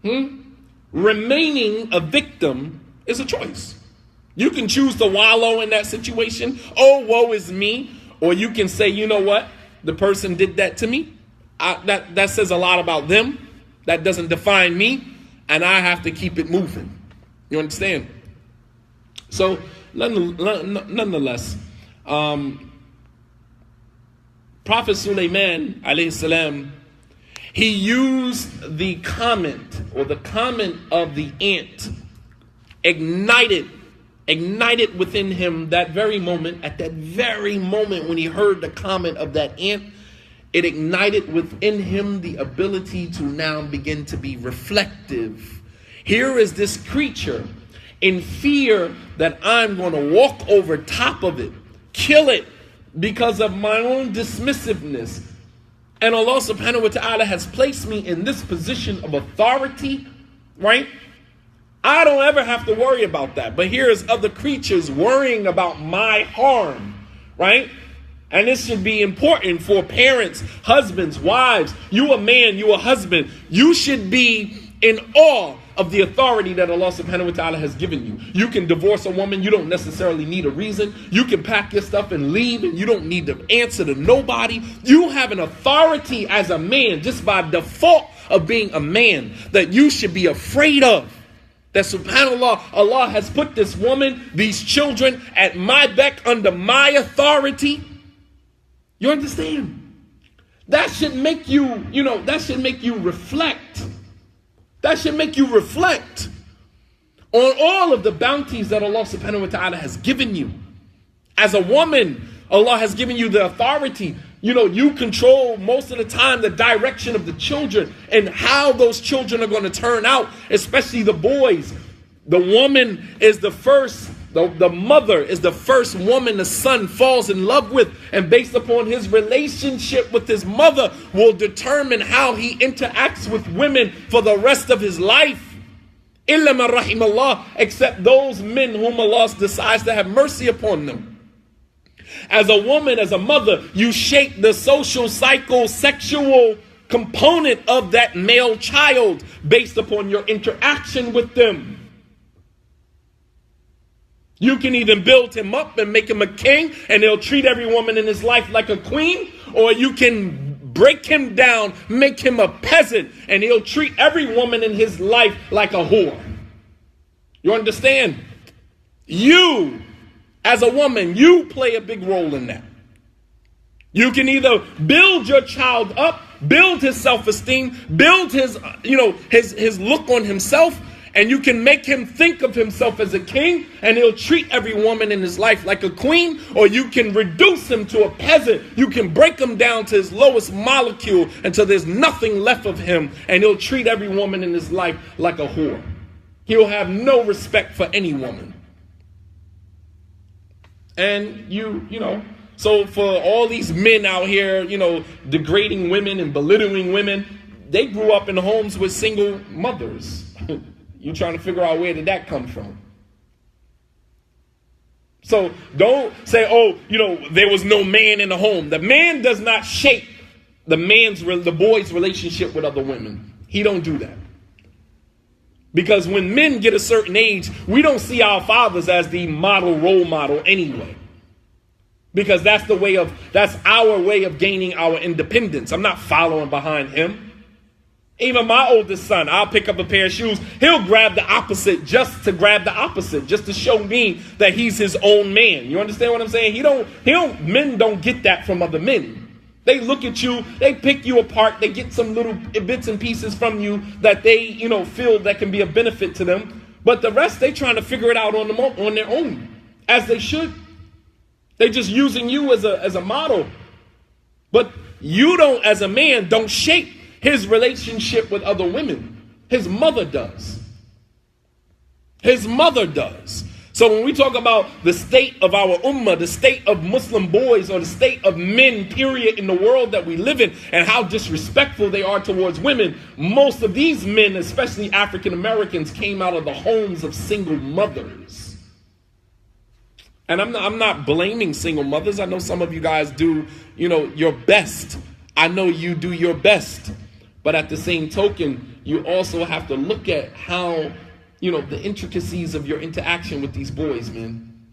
Speaker 1: Remaining a victim is a choice. You can choose to wallow in that situation. Oh, woe is me. Or you can say, you know what? The person did that to me. That says a lot about them. That doesn't define me. And I have to keep it moving. You understand? So, nonetheless, Prophet Sulayman, alayhi salam, he used the comment of the ant, ignited within him that very moment. At that very moment when he heard the comment of that ant, it ignited within him the ability to now begin to be reflective. Here is this creature in fear that I'm going to walk over top of it, kill it because of my own dismissiveness. And Allah subhanahu wa ta'ala has placed me in this position of authority, right? I don't ever have to worry about that. But here's other creatures worrying about my harm, right? And this should be important for parents, husbands, wives. You a man, you a husband. You should be in awe of the authority that Allah subhanahu wa ta'ala has given you. You can divorce a woman. You don't necessarily need a reason. You can pack your stuff and leave, and you don't need to answer to nobody. You have an authority as a man just by default of being a man that you should be afraid of. That subhanAllah, Allah has put this woman, these children at my beck under my authority. You understand? That should make you, that should make you reflect. That should make you reflect on all of the bounties that Allah subhanahu wa ta'ala has given you. As a woman, Allah has given you the authority. You control most of the time the direction of the children and how those children are going to turn out, especially the boys. The woman is the first, the mother is the first woman the son falls in love with. And based upon his relationship with his mother will determine how he interacts with women for the rest of his life. Illa man rahimallah, except those men whom Allah decides to have mercy upon them. As a woman, as a mother, you shape the social, psychosexual component of that male child based upon your interaction with them. You can either build him up and make him a king and he'll treat every woman in his life like a queen, or you can break him down, make him a peasant, and he'll treat every woman in his life like a whore. You understand? You, as a woman, you play a big role in that. You can either build your child up, build his self-esteem, build his look on himself, And you can make him think of himself as a king, and he'll treat every woman in his life like a queen, or you can reduce him to a peasant. You can break him down to his lowest molecule until there's nothing left of him, and he'll treat every woman in his life like a whore. He'll have no respect for any woman. And so for all these men out here, degrading women and belittling women, they grew up in homes with single mothers. You're trying to figure out where did that come from. So don't say, there was no man in the home. The man does not shape the boy's relationship with other women. He don't do that. Because when men get a certain age, we don't see our fathers as the role model anyway. Because that's our way of gaining our independence. I'm not following behind him. Even my oldest son, I'll pick up a pair of shoes. He'll grab the opposite just to show me that he's his own man. You understand what I'm saying? Men don't get that from other men. They look at you, they pick you apart, they get some little bits and pieces from you that they, feel that can be a benefit to them. But the rest, they trying to figure it out on their own, as they should. They just using you as a model. But you don't, as a man, don't shape his relationship with other women. His mother does. His mother does. So when we talk about the state of our ummah, the state of Muslim boys, or the state of men, period, in the world that we live in, and how disrespectful they are towards women, most of these men, especially African Americans, came out of the homes of single mothers. And I'm not blaming single mothers. I know some of you guys do, your best. I know you do your best. But at the same token, you also have to look at how, the intricacies of your interaction with these boys, man.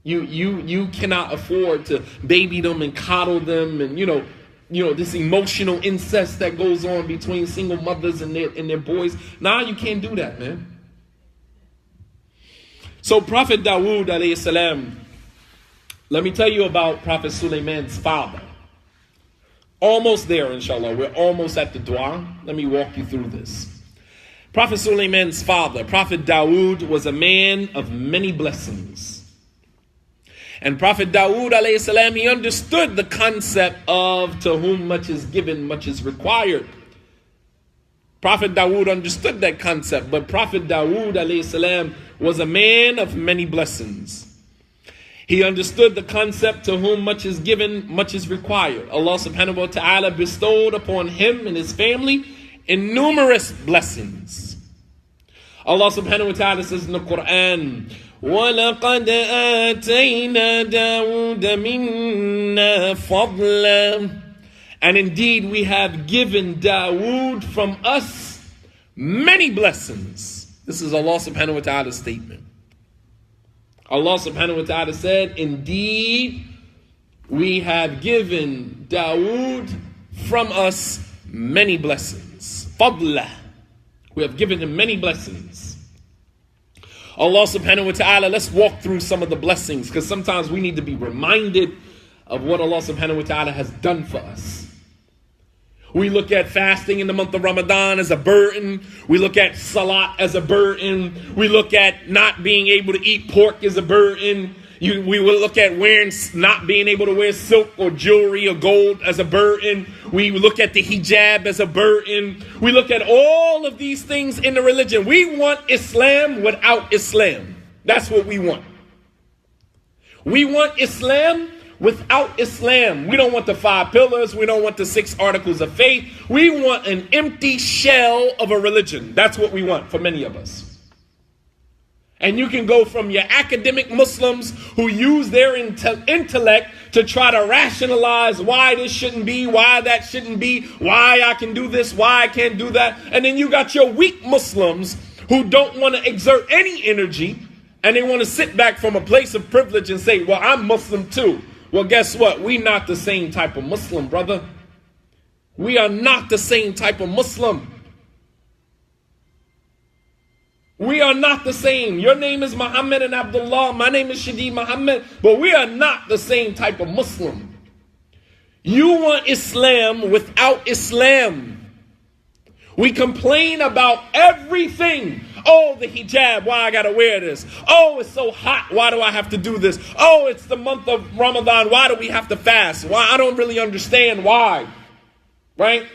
Speaker 1: You cannot afford to baby them and coddle them, and this emotional incest that goes on between single mothers and their boys. Nah, you can't do that, man. So Prophet Dawood alayhi salam, let me tell you about Prophet Sulayman's father. Almost there, inshallah. We're almost at the dua. Let me walk you through this. Prophet Sulayman's father, Prophet Dawood, was a man of many blessings. And Prophet Dawood alayhi salam, he understood the concept of to whom much is given, much is required. Prophet Dawood understood that concept, but Prophet Dawood alayhi salam was a man of many blessings. He understood the concept to whom much is given, much is required. Allah subhanahu wa ta'ala bestowed upon him and his family innumerous blessings. Allah subhanahu wa ta'ala says in the Quran, وَلَقَدْ آتَيْنَا دَاوُودَ مِنَّا فَضْلًا. And indeed we have given Dawood from us many blessings. This is Allah subhanahu wa ta'ala's statement. Allah subhanahu wa ta'ala said, indeed, we have given Dawood from us many blessings. Fadla. We have given him many blessings. Allah subhanahu wa ta'ala, let's walk through some of the blessings, because sometimes we need to be reminded of what Allah subhanahu wa ta'ala has done for us. We look at fasting in the month of Ramadan as a burden. We look at salat as a burden. We look at not being able to eat pork as a burden. We will look at not being able to wear silk or jewelry or gold as a burden. We look at the hijab as a burden. We look at all of these things in the religion. We want Islam without Islam. That's what we want. We want Islam without Islam. We don't want the 5 pillars. We don't want the 6 articles of faith. We want an empty shell of a religion. That's what we want for many of us. And you can go from your academic Muslims who use their intellect to try to rationalize why this shouldn't be, why that shouldn't be, why I can do this, why I can't do that. And then you got your weak Muslims who don't want to exert any energy, and they want to sit back from a place of privilege and say, well, I'm Muslim too. Well, guess what? We're not the same type of Muslim, brother. We are not the same type of Muslim. We are not the same. Your name is Muhammad and Abdullah. My name is Shadi Muhammad. But we are not the same type of Muslim. You want Islam without Islam. We complain about everything Oh, the hijab, why I gotta wear this? Oh, it's so hot, why do I have to do this? Oh, it's the month of Ramadan, why do we have to fast? Why? I don't really understand why. Right?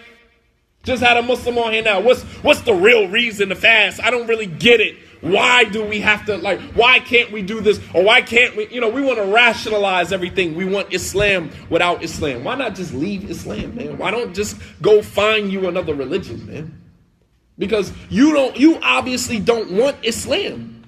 Speaker 1: Just had a Muslim on here now. What's the real reason to fast? I don't really get it. Why do we have to, why can't we do this? Or why can't we, we want to rationalize everything. We want Islam without Islam. Why not just leave Islam, man? Why don't just go find you another religion, man? Because you obviously don't want Islam.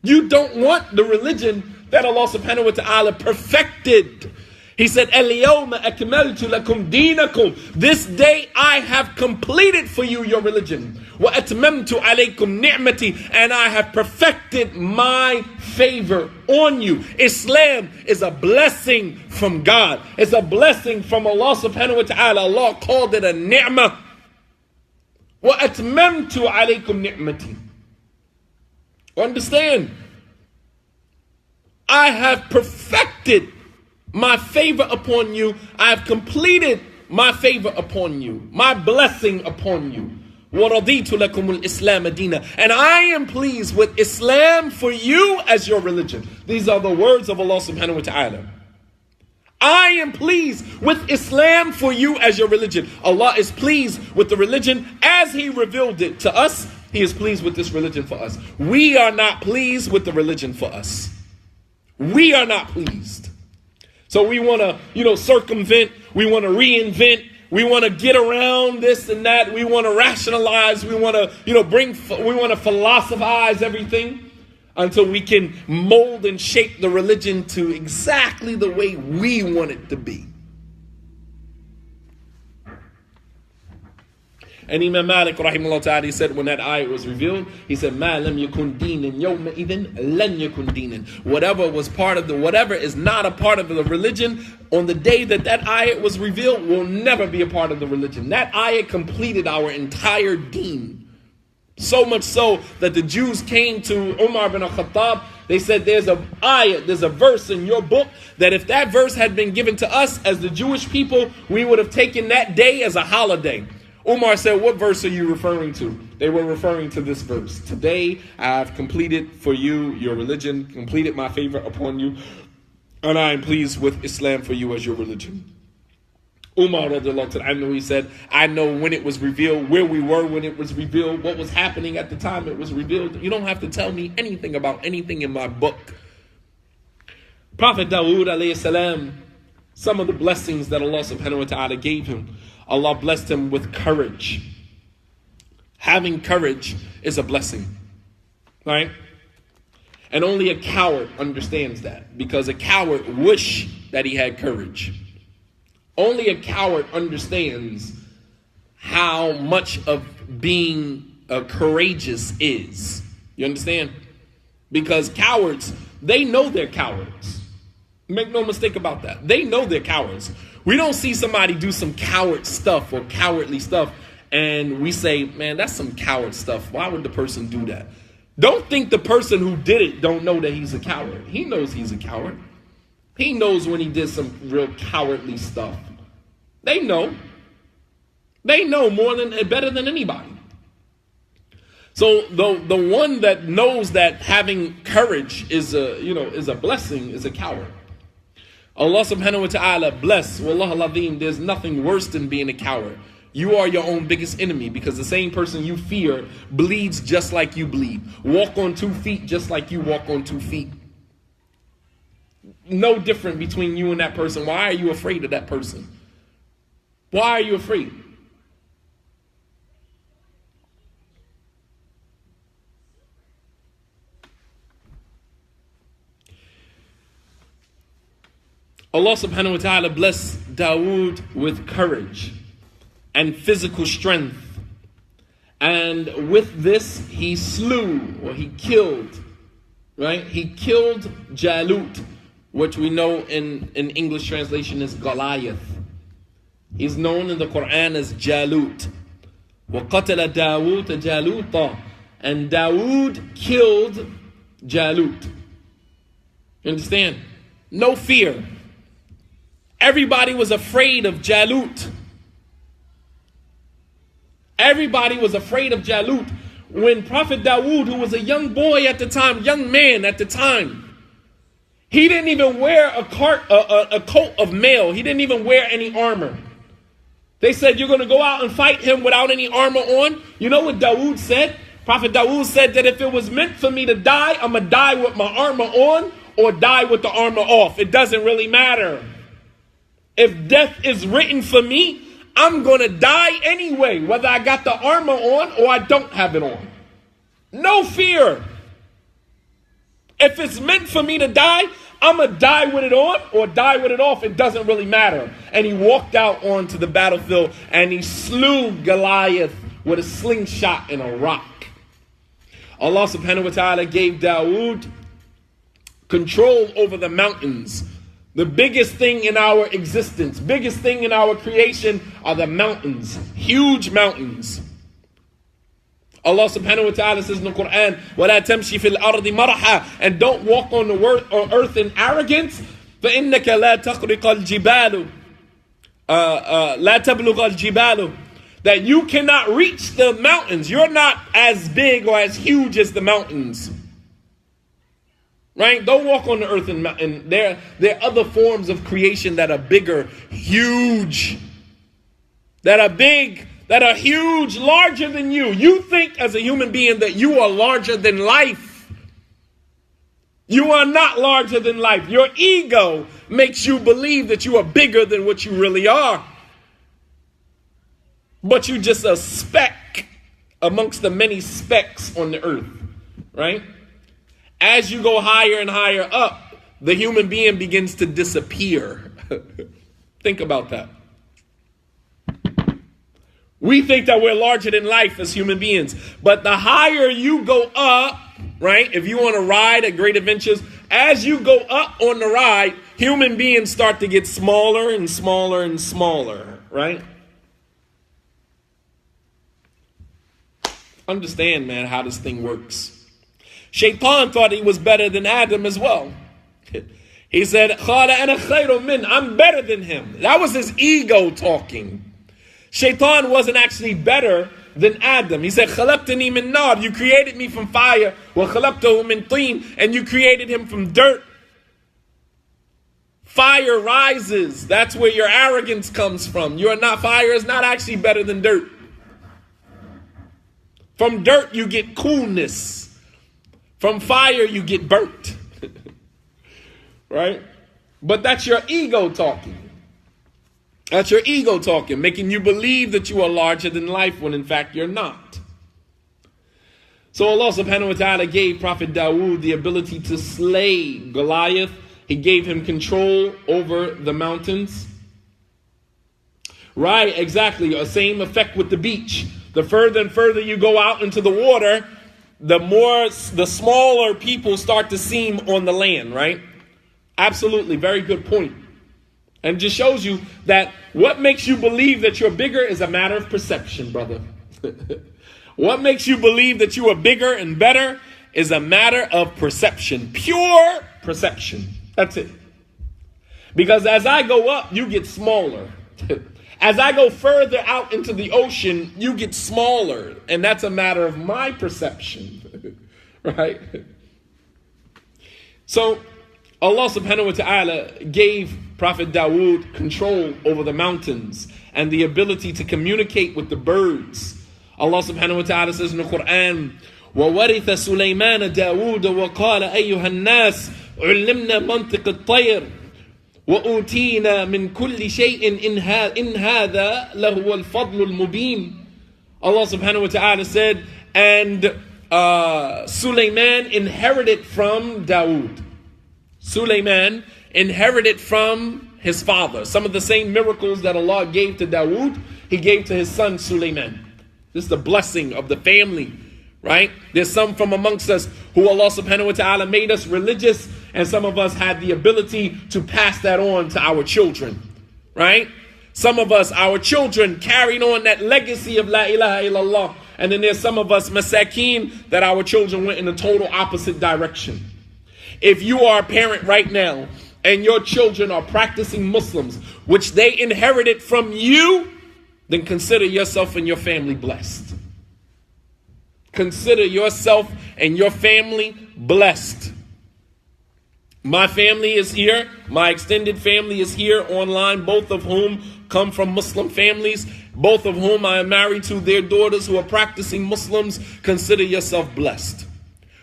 Speaker 1: You don't want the religion that Allah subhanahu wa ta'ala perfected. He said, "Al-yawma akmaltu lakum dinakum." This day I have completed for you your religion. Wa atmamtu alaykum ni'mati, and I have perfected my favor on you. Islam is a blessing from God. It's a blessing from Allah subhanahu wa ta'ala. Allah called it a ni'mah. Wa atmamtu alaykum ni'mati. Understand? I have perfected my favor upon you. I have completed my favor upon you, my blessing upon you. وَرَضِيتُ لَكُمُ الْإِسْلَامَ دِينًا. And I am pleased with Islam for you as your religion. These are the words of Allah subhanahu wa ta'ala. I am pleased with Islam for you as your religion. Allah is pleased with the religion as He revealed it to us. He is pleased with this religion for us. We are not pleased with the religion for us. We are not pleased. So we want to, circumvent, we want to reinvent, we want to get around this and that, we want to rationalize, we want to, we want to philosophize everything until we can mold and shape the religion to exactly the way we want it to be. And Imam Malik rahimahullah ta'ala, he said when that ayah was revealed, he said, "Ma lam yakun deenan yawma idhin lan yakun deenan." Whatever is not a part of the religion on the day that ayah was revealed will never be a part of the religion. That ayah completed our entire deen. So much so that the Jews came to Umar bin al-Khattab. They said, there's a verse in your book that if that verse had been given to us as the Jewish people, we would have taken that day as a holiday. Umar said, "What verse are you referring to?" They were referring to this verse. "Today I have completed for you your religion, completed my favor upon you, and I am pleased with Islam for you as your religion." Umar radiallahu anhu, he said, "I know when it was revealed, where we were when it was revealed, what was happening at the time it was revealed. You don't have to tell me anything about anything in my book." Prophet Dawood alayhi salam, some of the blessings that Allah subhanahu wa ta'ala gave him. Allah blessed him with courage. Having courage is a blessing, right? And only a coward understands that, because a coward wish that he had courage. Only a coward understands how much of being courageous is. You understand? Because cowards, they know they're cowards. Make no mistake about that. They know they're cowards. We don't see somebody do some coward stuff or cowardly stuff and we say, "Man, that's some coward stuff. Why would the person do that?" Don't think the person who did it don't know that he's a coward. He knows he's a coward. He knows when he did some real cowardly stuff. They know. They know better than anybody. So the one that knows that having courage is a blessing is a coward. Allah subhanahu wa ta'ala bless, wallah al-azim, there's nothing worse than being a coward. You are your own biggest enemy, because the same person you fear bleeds just like you bleed. Walk on 2 feet just like you walk on 2 feet. No different between you and that person. Why are you afraid of that person? Why are you afraid? Allah subhanahu wa ta'ala blessed Dawood with courage and physical strength. And with this, he slew, or he killed, right? He killed Jalut, which we know in English translation is Goliath. He's known in the Quran as Jalut. وَقَتَلَ دَاوُودَ جَالُوتَ. And Dawood killed Jalut. You understand? No fear. Everybody was afraid of Jalut. Everybody was afraid of Jalut. when Prophet Dawood, who was a young boy at the time, young man at the time, he didn't even wear a coat of mail. He didn't even wear any armor. They said, you're going to go out and fight him without any armor on? You know what Dawood said? Prophet Dawood said that if it was meant for me to die, I'm going to die with my armor on or die with the armor off. It doesn't really matter. If death is written for me, I'm going to die anyway, whether I got the armor on or I don't have it on. No fear. If it's meant for me to die, I'm going to die with it on or die with it off. It doesn't really matter. And he walked out onto the battlefield and he slew Goliath with a slingshot and a rock. Allah subhanahu wa ta'ala gave Dawood control over the mountains. The biggest thing in our existence, biggest thing in our creation are the mountains. Huge mountains. Allah subhanahu wa ta'ala says in the Quran, وَلَا تَمْشِي فِي الْأَرْضِ مَرَحًا, and don't walk on the earth in arrogance. فَإِنَّكَ لَا تَخْرِقَ الْجِبَالُ لَا تَبْلُغَ الْجِبَالُ, that you cannot reach the mountains. You're not as big or as huge as the mountains. Right? Don't walk on the earth and there are other forms of creation that are bigger, huge, that are big, that are huge, larger than you. You think as a human being that you are larger than life. You are not larger than life. Your ego makes you believe that you are bigger than what you really are. But you're just a speck amongst the many specks on the earth, right? As you go higher and higher up, the human being begins to disappear. Think about that. We think that we're larger than life as human beings. But the higher you go up, right? If you want to ride at Great Adventures, as you go up on the ride, human beings start to get smaller and smaller and smaller, right? Understand, man, how this thing works. Shaitan thought he was better than Adam as well. He said, I'm better than him. That was his ego talking. Shaitan wasn't actually better than Adam. He said, خَلَقْتَنِي مِن نَارٍ, you created me from fire. وَخَلَقْتَهُ مِن طِينٍ, and you created him from dirt. Fire rises. That's where your arrogance comes from. Fire is not actually better than dirt. From dirt you get coolness. From fire you get burnt. Right? But that's your ego talking. That's your ego talking, making you believe that you are larger than life when in fact you're not. So Allah subhanahu wa ta'ala gave Prophet Dawood the ability to slay Goliath. He gave him control over the mountains. Right, exactly. The same effect with the beach. The further and further you go out into the water, the smaller people start to seem on the land, right? Absolutely, very good point. And just shows you that what makes you believe that you're bigger is a matter of perception, brother. What makes you believe that you are bigger and better is a matter of perception. Pure perception. That's it. Because as I go up, you get smaller. As I go further out into the ocean, you get smaller. And that's a matter of my perception. Right? So, Allah subhanahu wa ta'ala gave Prophet Dawood control over the mountains and the ability to communicate with the birds. Allah subhanahu wa ta'ala says in the Quran, وَوَرِثَ سُلَيْمَانَ دَاوُودَ وَقَالَ أَيُّهَا النَّاسِ عُلِّمْنَا مَنْطِقَ الطَّيْرِ وَأُوتِينَا مِنْ كُلِّ شَيْءٍ إِنْ هَذَا لَهُوَ الْفَضْلُ الْمُبِينُ. Allah subhanahu wa ta'ala said, and Sulayman inherited from Dawood. Sulayman inherited from his father. Some of the same miracles that Allah gave to Dawood, he gave to his son Sulayman. This is the blessing of the family, right? There's some from amongst us who Allah subhanahu wa ta'ala made us religious, and some of us had the ability to pass that on to our children, right? Some of us, our children, carried on that legacy of La ilaha illallah. And then there's some of us, masakeen, that our children went in the total opposite direction. If you are a parent right now and your children are practicing Muslims, which they inherited from you, then consider yourself and your family blessed. Consider yourself and your family blessed. My family is here. My extended family is here online, both of whom come from Muslim families, both of whom I am married to, their daughters who are practicing Muslims. Consider yourself blessed.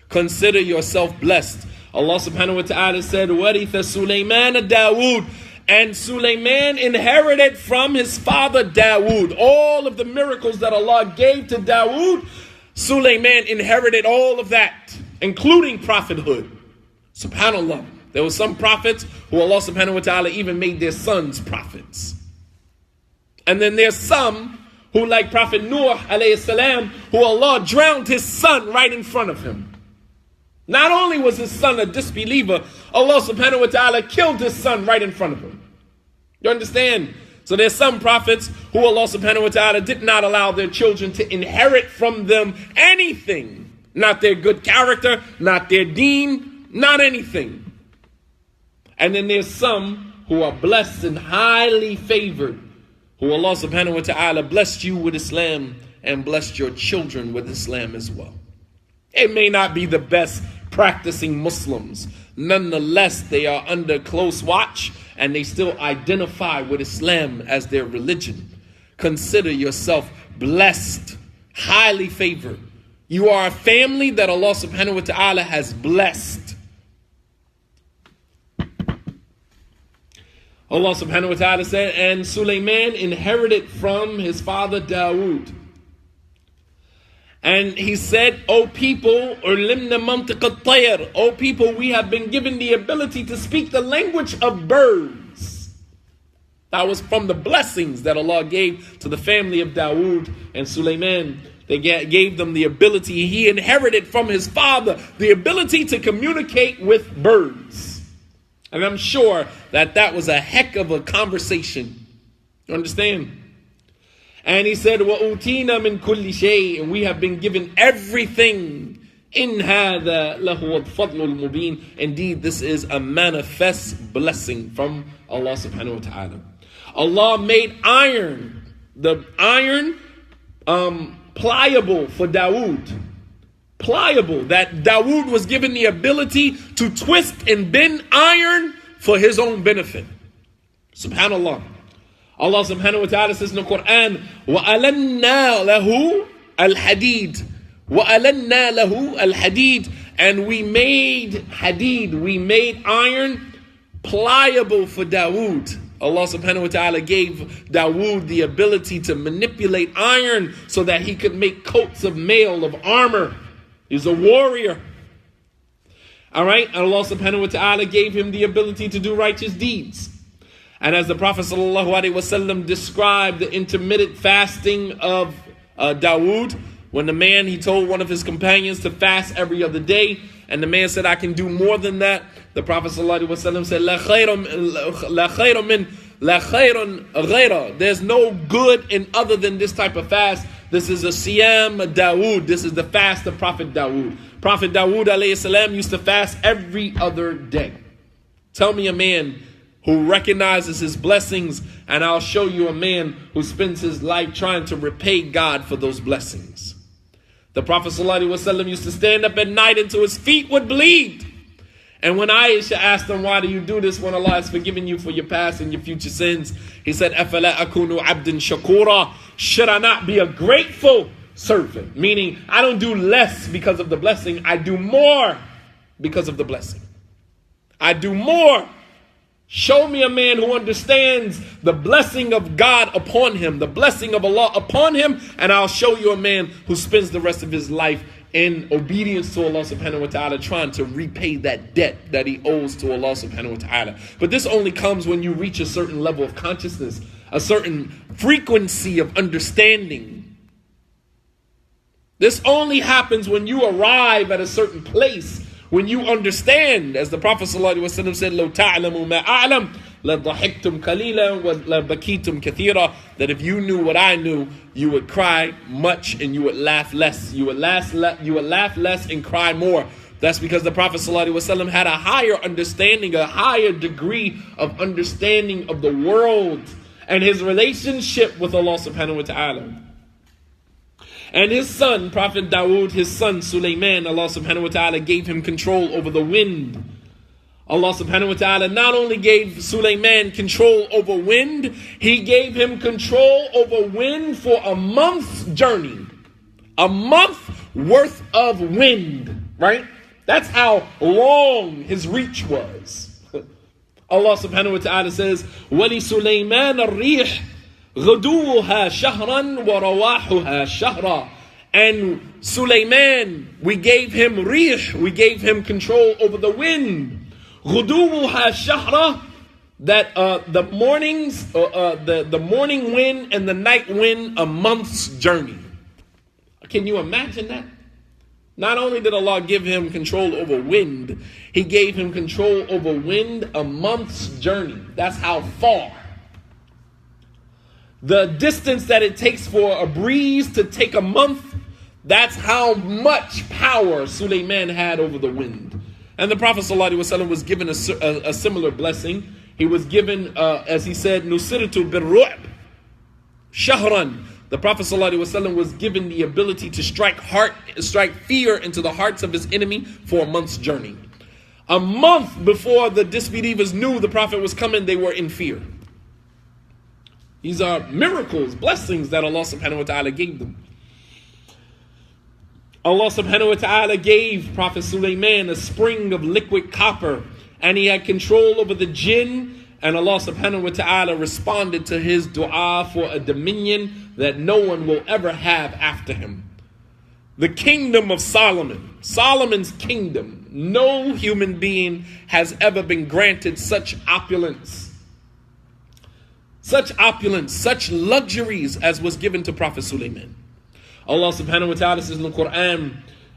Speaker 1: Consider yourself blessed. Allah subhanahu wa ta'ala said, وَرِثَ سُلَيْمَانَ دَاوُودَ. And Sulayman inherited from his father Dawood. All of the miracles that Allah gave to Dawood, Sulayman inherited all of that, including prophethood. SubhanAllah. There were some prophets who Allah subhanahu wa ta'ala even made their sons prophets. And then there's some who, like Prophet Nuh alayhi salam, who Allah drowned his son right in front of him. Not only was his son a disbeliever, Allah subhanahu wa ta'ala killed his son right in front of him. You understand? So there's some prophets who Allah subhanahu wa ta'ala did not allow their children to inherit from them anything. Not their good character, not their deen, not anything. And then there's some who are blessed and highly favored, who Allah subhanahu wa ta'ala blessed you with Islam and blessed your children with Islam as well. It may not be the best practicing Muslims. Nonetheless, they are under close watch and they still identify with Islam as their religion. Consider yourself blessed, highly favored. You are a family that Allah subhanahu wa ta'ala has blessed. Allah subhanahu wa ta'ala said, and Sulayman inherited from his father Dawood. And he said, O people, O people, we have been given the ability to speak the language of birds. That was from the blessings that Allah gave to the family of Dawood and Sulayman. They gave them the ability. He inherited from his father the ability to communicate with birds. And I'm sure that that was a heck of a conversation. You understand? And he said, وَأُوتِينَ مِنْ كُلِّ شَيْءٍ. And we have been given everything. إِنْ هَذَا لَهُوَ الْفَضْلُ الْمُبِينَ. Indeed, this is a manifest blessing from Allah subhanahu wa ta'ala. Allah made iron, the iron pliable for Dawood. Pliable, that Dawood was given the ability to twist and bend iron for his own benefit. Subhanallah. Allah subhanahu wa ta'ala says in the Quran, وَأَلَنَّا لَهُ الْحَدِيدِ وَأَلَنَّا لَهُ الْحَدِيدِ. And we made hadid, we made iron pliable for Dawood. Allah subhanahu wa ta'ala gave Dawood the ability to manipulate iron so that he could make coats of mail, of armor. He's a warrior. Alright, and Allah subhanahu wa ta'ala gave him the ability to do righteous deeds. And as the Prophet ﷺ described the intermittent fasting of Dawood, when the man, he told one of his companions to fast every other day, and the man said, I can do more than that. The Prophet ﷺ said, La khayran ghayra. There's no good in other than this type of fast. This is a siyam Dawood. This is the fast of Prophet Dawood. Prophet Dawood alayhi salam used to fast every other day. Tell me a man who recognizes his blessings, and I'll show you a man who spends his life trying to repay God for those blessings. The Prophet ﷺ used to stand up at night until his feet would bleed. And when Aisha asked him, why do you do this when Allah has forgiven you for your past and your future sins? He said, أَفَلَا أَكُونُ عَبْدٍ شَكُورًا. Should I not be a grateful servant? Meaning, I don't do less because of the blessing. I do more because of the blessing. I do more. Show me a man who understands the blessing of God upon him, the blessing of Allah upon him, and I'll show you a man who spends the rest of his life in obedience to Allah subhanahu wa ta'ala, trying to repay that debt that he owes to Allah subhanahu wa ta'ala. But this only comes when you reach a certain level of consciousness, a certain frequency of understanding. This only happens when you arrive at a certain place, when you understand, as the Prophet ﷺ said, لو تعلموا ما أعلم لضحكتم قليلا ولبكيتم كثيرا. That if you knew what I knew, you would cry much and you would laugh less. You would laugh less and cry more. That's because the Prophet ﷺ had a higher understanding, a higher degree of understanding of the world and his relationship with Allah subhanahu wa ta'ala. And his son, Prophet Dawood, his son Sulayman, Allah subhanahu wa ta'ala gave him control over the wind. Allah subhanahu wa ta'ala not only gave Sulayman control over wind, he gave him control over wind for a month's journey. A month worth of wind, right? That's how long his reach was. Allah subhanahu wa ta'ala says, وَلِسُلَيْمَانَ الرِّيحِ غُدُوُّهَا شَهْرًا وَرَوَاحُهَا شَهْرًا. And Sulayman, we gave him rih, we gave him control over the wind. غُدُوُّهَا شَهْرًا, that the morning wind and the night wind, a month's journey. Can you imagine that? Not only did Allah give him control over wind, he gave him control over wind a month's journey. That's how far. The distance that it takes for a breeze to take a month, that's how much power Sulayman had over the wind. And the Prophet ﷺ was given a similar blessing. He was given, as he said, Nusirtu bir-ru'b shahran. The Prophet ﷺ was given the ability to strike fear into the hearts of his enemy for a month's journey. A month before the disbelievers knew the Prophet was coming, they were in fear. These are miracles, blessings that Allah subhanahu wa ta'ala gave them. Allah subhanahu wa ta'ala gave Prophet Sulayman a spring of liquid copper, and he had control over the jinn. And Allah subhanahu wa ta'ala responded to his dua for a dominion that no one will ever have after him. The kingdom of Solomon, Solomon's kingdom, no human being has ever been granted such opulence, such luxuries as was given to Prophet Sulayman. Allah subhanahu wa ta'ala says in the Quran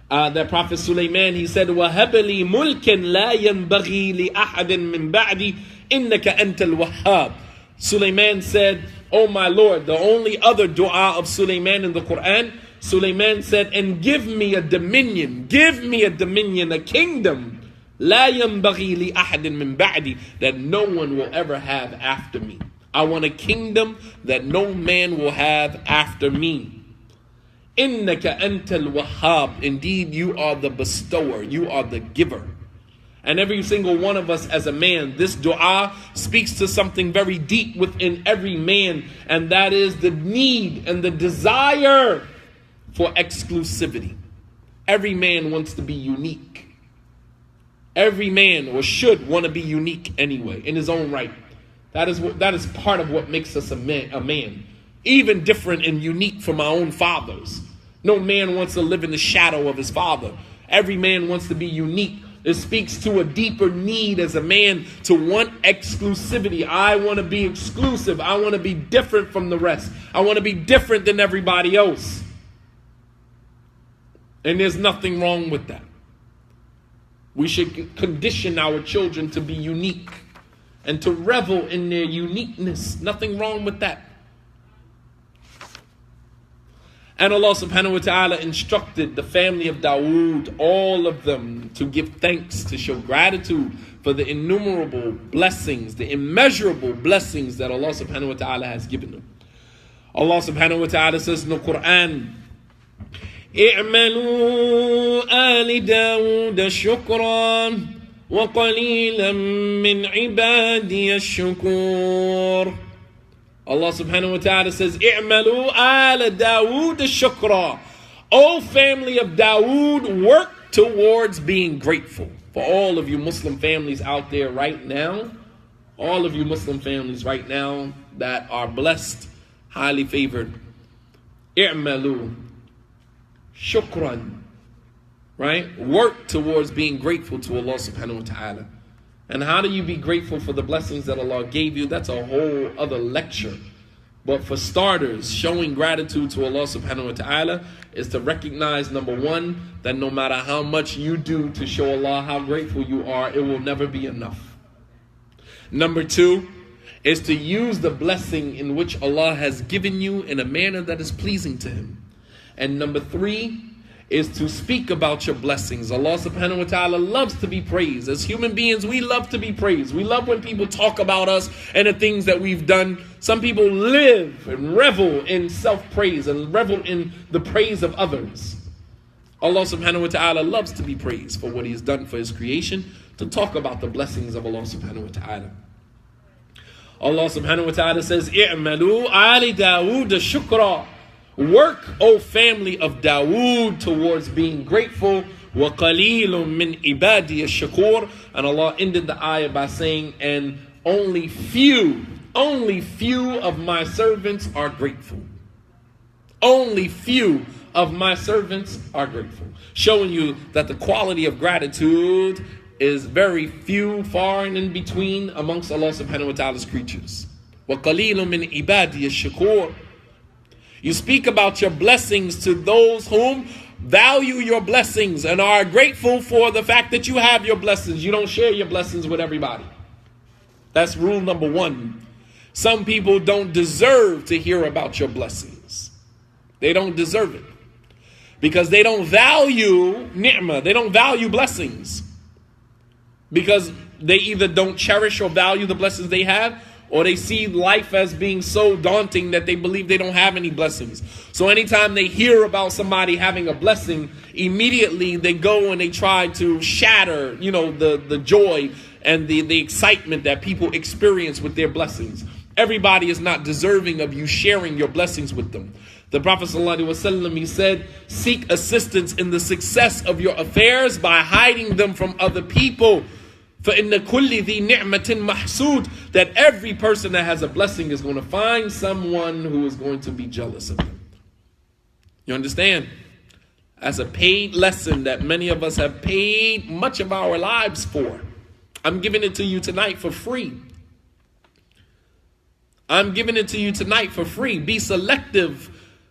Speaker 1: that Prophet Sulayman, he said, وَهَبَ لِي مُلْكًا لَا يَنْبَغِي لِأَحَدٍ مِّن بَعْدِي إِنَّكَ أَنْتَ الْوَهَّابِ. Sulayman said, "Oh my Lord," the only other dua of Sulayman in the Quran, Sulayman said, "And give me a dominion, a kingdom, لَا يَنْبَغِي لِأَحَدٍ مِّن بَعْدِي, that no one will ever have after me. I want a kingdom that no man will have after me. إِنَّكَ أَنْتَ الْوَهَّابِ, indeed you are the bestower, you are the giver." And every single one of us as a man, this dua speaks to something very deep within every man, and that is the need and the desire for exclusivity. Every man wants to be unique. Every man, or should want to be unique anyway, in his own right. That is part of what makes us a man. Even different and unique from our own fathers. No man wants to live in the shadow of his father. Every man wants to be unique. It speaks to a deeper need as a man to want exclusivity. I want to be exclusive. I want to be different from the rest. I want to be different than everybody else. And there's nothing wrong with that. We should condition our children to be unique and to revel in their uniqueness. Nothing wrong with that. And Allah subhanahu wa ta'ala instructed the family of Dawood, all of them, to give thanks, to show gratitude for the innumerable blessings, the immeasurable blessings that Allah subhanahu wa ta'ala has given them. Allah subhanahu wa ta'ala says in the Quran, اعملوا آل داود شكرا وقليلا من عبادي الشكور. Allah subhanahu wa ta'ala says, اعملوا آل داود شكرا. O family of Dawood, work towards being grateful. For all of you Muslim families out there right now, all of you Muslim families right now that are blessed, highly favored, اعملوا shukran, right? Work towards being grateful to Allah subhanahu wa ta'ala. And how do you be grateful for the blessings that Allah gave you? That's a whole other lecture. But for starters, showing gratitude to Allah subhanahu wa ta'ala is to recognize, number one, that no matter how much you do to show Allah how grateful you are, it will never be enough. Number two is to use the blessing in which Allah has given you in a manner that is pleasing to Him. And number three is to speak about your blessings. Allah subhanahu wa ta'ala loves to be praised. As human beings, we love to be praised. We love when people talk about us and the things that we've done. Some people live and revel in self-praise and revel in the praise of others. Allah subhanahu wa ta'ala loves to be praised for what He has done for His creation, to talk about the blessings of Allah subhanahu wa ta'ala. Allah subhanahu wa ta'ala says, "I'malu ali Dawood shukra." Work, O family of Dawood, towards being grateful. وَقَلِيلٌ مِّنْ عِبَادِيَ الشَّكُورِ. And Allah ended the ayah by saying, and only few of my servants are grateful. Only few of my servants are grateful. Showing you that the quality of gratitude is very few, far and in between amongst Allah subhanahu wa ta'ala's creatures. وَقَلِيلٌ مِّنْ عِبَادِيَ الشَّكُورِ. You speak about your blessings to those whom value your blessings and are grateful for the fact that you have your blessings. You don't share your blessings with everybody. That's rule number one. Some people don't deserve to hear about your blessings. They don't deserve it. Because they don't value ni'mah. They don't value blessings. Because they either don't cherish or value the blessings they have, or they see life as being so daunting that they believe they don't have any blessings. So anytime they hear about somebody having a blessing, immediately they go and they try to shatter, the joy and the excitement that people experience with their blessings. Everybody is not deserving of you sharing your blessings with them. The Prophet ﷺ, he said, seek assistance in the success of your affairs by hiding them from other people. فَإِنَّ كُلِّ ذِي نِعْمَةٍ مَحْسُودٍ. That every person that has a blessing is going to find someone who is going to be jealous of them. You understand? As a paid lesson that many of us have paid much of our lives for. I'm giving it to you tonight for free. I'm giving it to you tonight for free. Be selective.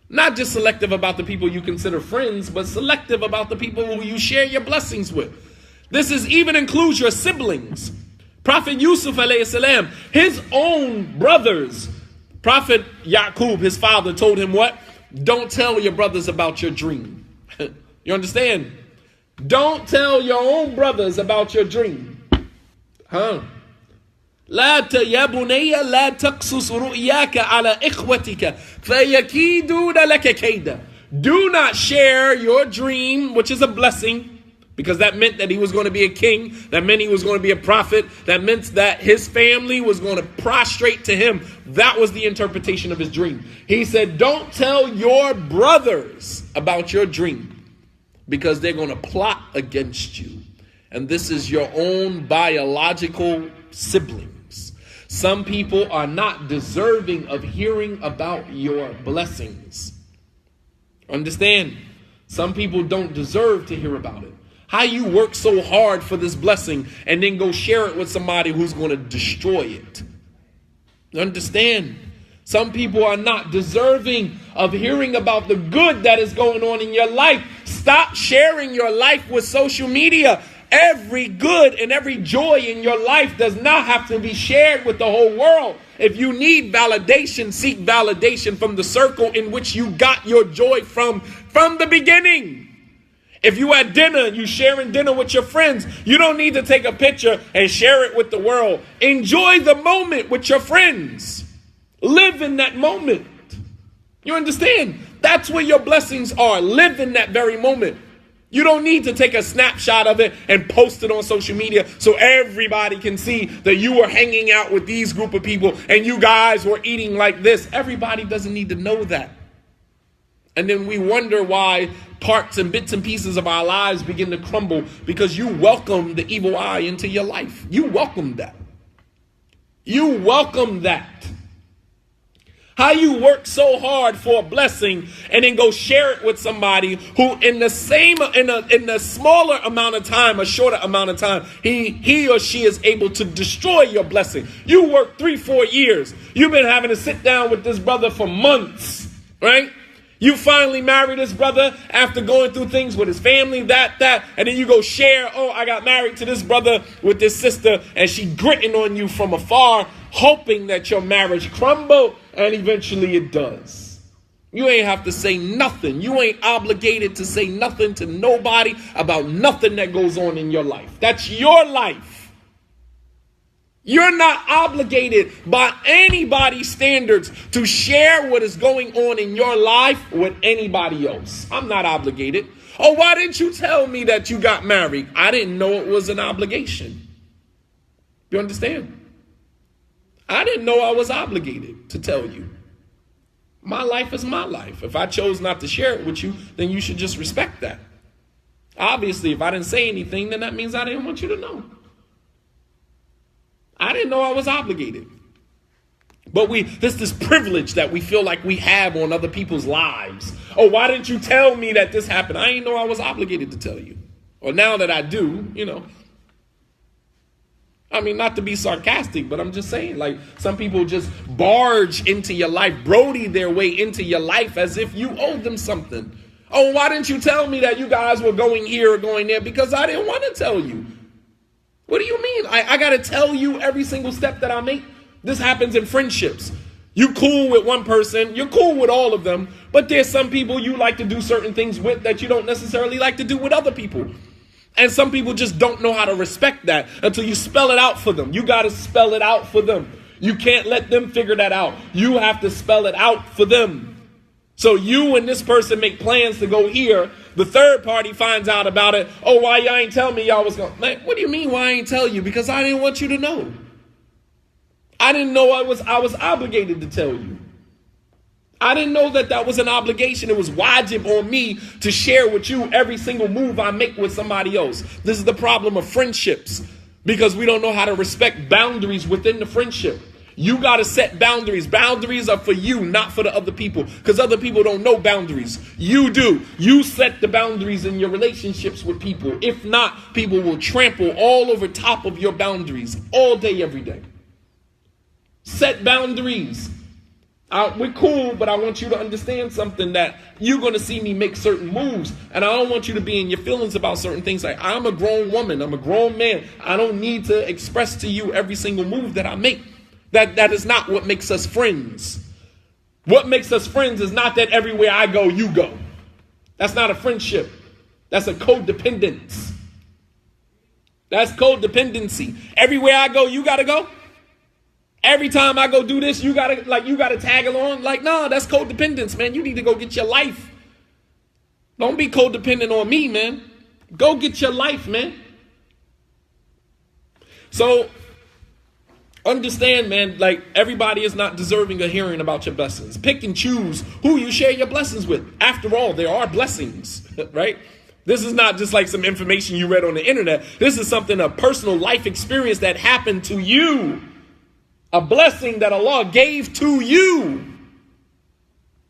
Speaker 1: Not just selective about the people you consider friends, but selective about the people who you share your blessings with. This even includes your siblings. Prophet Yusuf alayhi salam, his own brothers, Prophet Yaqub, his father, told him what? Don't tell your brothers about your dream. You understand? Don't tell your own brothers about your dream. لا يا بني لا تقصص رؤياك على إخوتك فيكيدون لك كيدا. Do not share your dream, which is a blessing, because that meant that he was going to be a king. That meant he was going to be a prophet. That meant that his family was going to prostrate to him. That was the interpretation of his dream. He said, don't tell your brothers about your dream, because they're going to plot against you. And this is your own biological siblings. Some people are not deserving of hearing about your blessings. Understand? Some people don't deserve to hear about it. How you work so hard for this blessing and then go share it with somebody who's going to destroy it. Understand? Some people are not deserving of hearing about the good that is going on in your life. Stop sharing your life with social media. Every good and every joy in your life does not have to be shared with the whole world. If you need validation, seek validation from the circle in which you got your joy from the beginning. If you at dinner, you sharing dinner with your friends, you don't need to take a picture and share it with the world. Enjoy the moment with your friends. Live in that moment. You understand? That's where your blessings are. Live in that very moment. You don't need to take a snapshot of it and post it on social media so everybody can see that you were hanging out with these group of people and you guys were eating like this. Everybody doesn't need to know that. And then we wonder why parts and bits and pieces of our lives begin to crumble, because you welcome the evil eye into your life. You welcome that. You welcome that. How you work so hard for a blessing and then go share it with somebody who in the smaller amount of time, a shorter amount of time, he or she is able to destroy your blessing. You work 3-4 years. You've been having to sit down with this brother for months, right? You finally marry this brother after going through things with his family, that, and then you go share, oh, I got married to this brother with this sister, and she gritting on you from afar, hoping that your marriage crumble, and eventually it does. You ain't have to say nothing. You ain't obligated to say nothing to nobody about nothing that goes on in your life. That's your life. You're not obligated by anybody's standards to share what is going on in your life with anybody else. I'm not obligated. Oh, why didn't you tell me that you got married? I didn't know it was an obligation. You understand? I didn't know I was obligated to tell you. My life is my life. If I chose not to share it with you, then you should just respect that. Obviously, if I didn't say anything, then that means I didn't want you to know. I didn't know I was obligated. But there's this privilege that we feel like we have on other people's lives. Oh, why didn't you tell me that this happened? I didn't know I was obligated to tell you. Or now that I do, I mean, not to be sarcastic, but I'm just saying, like, some people just barge into your life, brody their way into your life as if you owe them something. Oh, why didn't you tell me that you guys were going here or going there? Because I didn't want to tell you. What do you mean? I got to tell you every single step that I make? This happens in friendships. You cool with one person, you're cool with all of them, but there's some people you like to do certain things with that you don't necessarily like to do with other people. And some people just don't know how to respect that until you spell it out for them. You got to spell it out for them. You can't let them figure that out. You have to spell it out for them. So you and this person make plans to go here. The third party finds out about it. Oh, why y'all ain't tell me y'all was going? Man, what do you mean why I ain't tell you? Because I didn't want you to know. I didn't know I was obligated to tell you. I didn't know that was an obligation. It was wajib on me to share with you every single move I make with somebody else. This is the problem of friendships, because we don't know how to respect boundaries within the friendship. You got to set boundaries. Boundaries are for you, not for the other people, because other people don't know boundaries. You do. You set the boundaries in your relationships with people. If not, people will trample all over top of your boundaries all day, every day. Set boundaries. We're cool, but I want you to understand something, that you're going to see me make certain moves, and I don't want you to be in your feelings about certain things. Like, I'm a grown woman. I'm a grown man. I don't need to express to you every single move that I make. That is not what makes us friends. What makes us friends is not that everywhere I go, you go. That's not a friendship. That's a codependence. That's codependency. Everywhere I go, you got to go. Every time I go do this, you gotta tag along. Like, no, that's codependence, man. You need to go get your life. Don't be codependent on me, man. Go get your life, man. So understand, man, like, everybody is not deserving of hearing about your blessings. Pick and choose who you share your blessings with. After all, there are blessings, right? This is not just like some information you read on the internet. This is something, a personal life experience that happened to you. A blessing that Allah gave to you.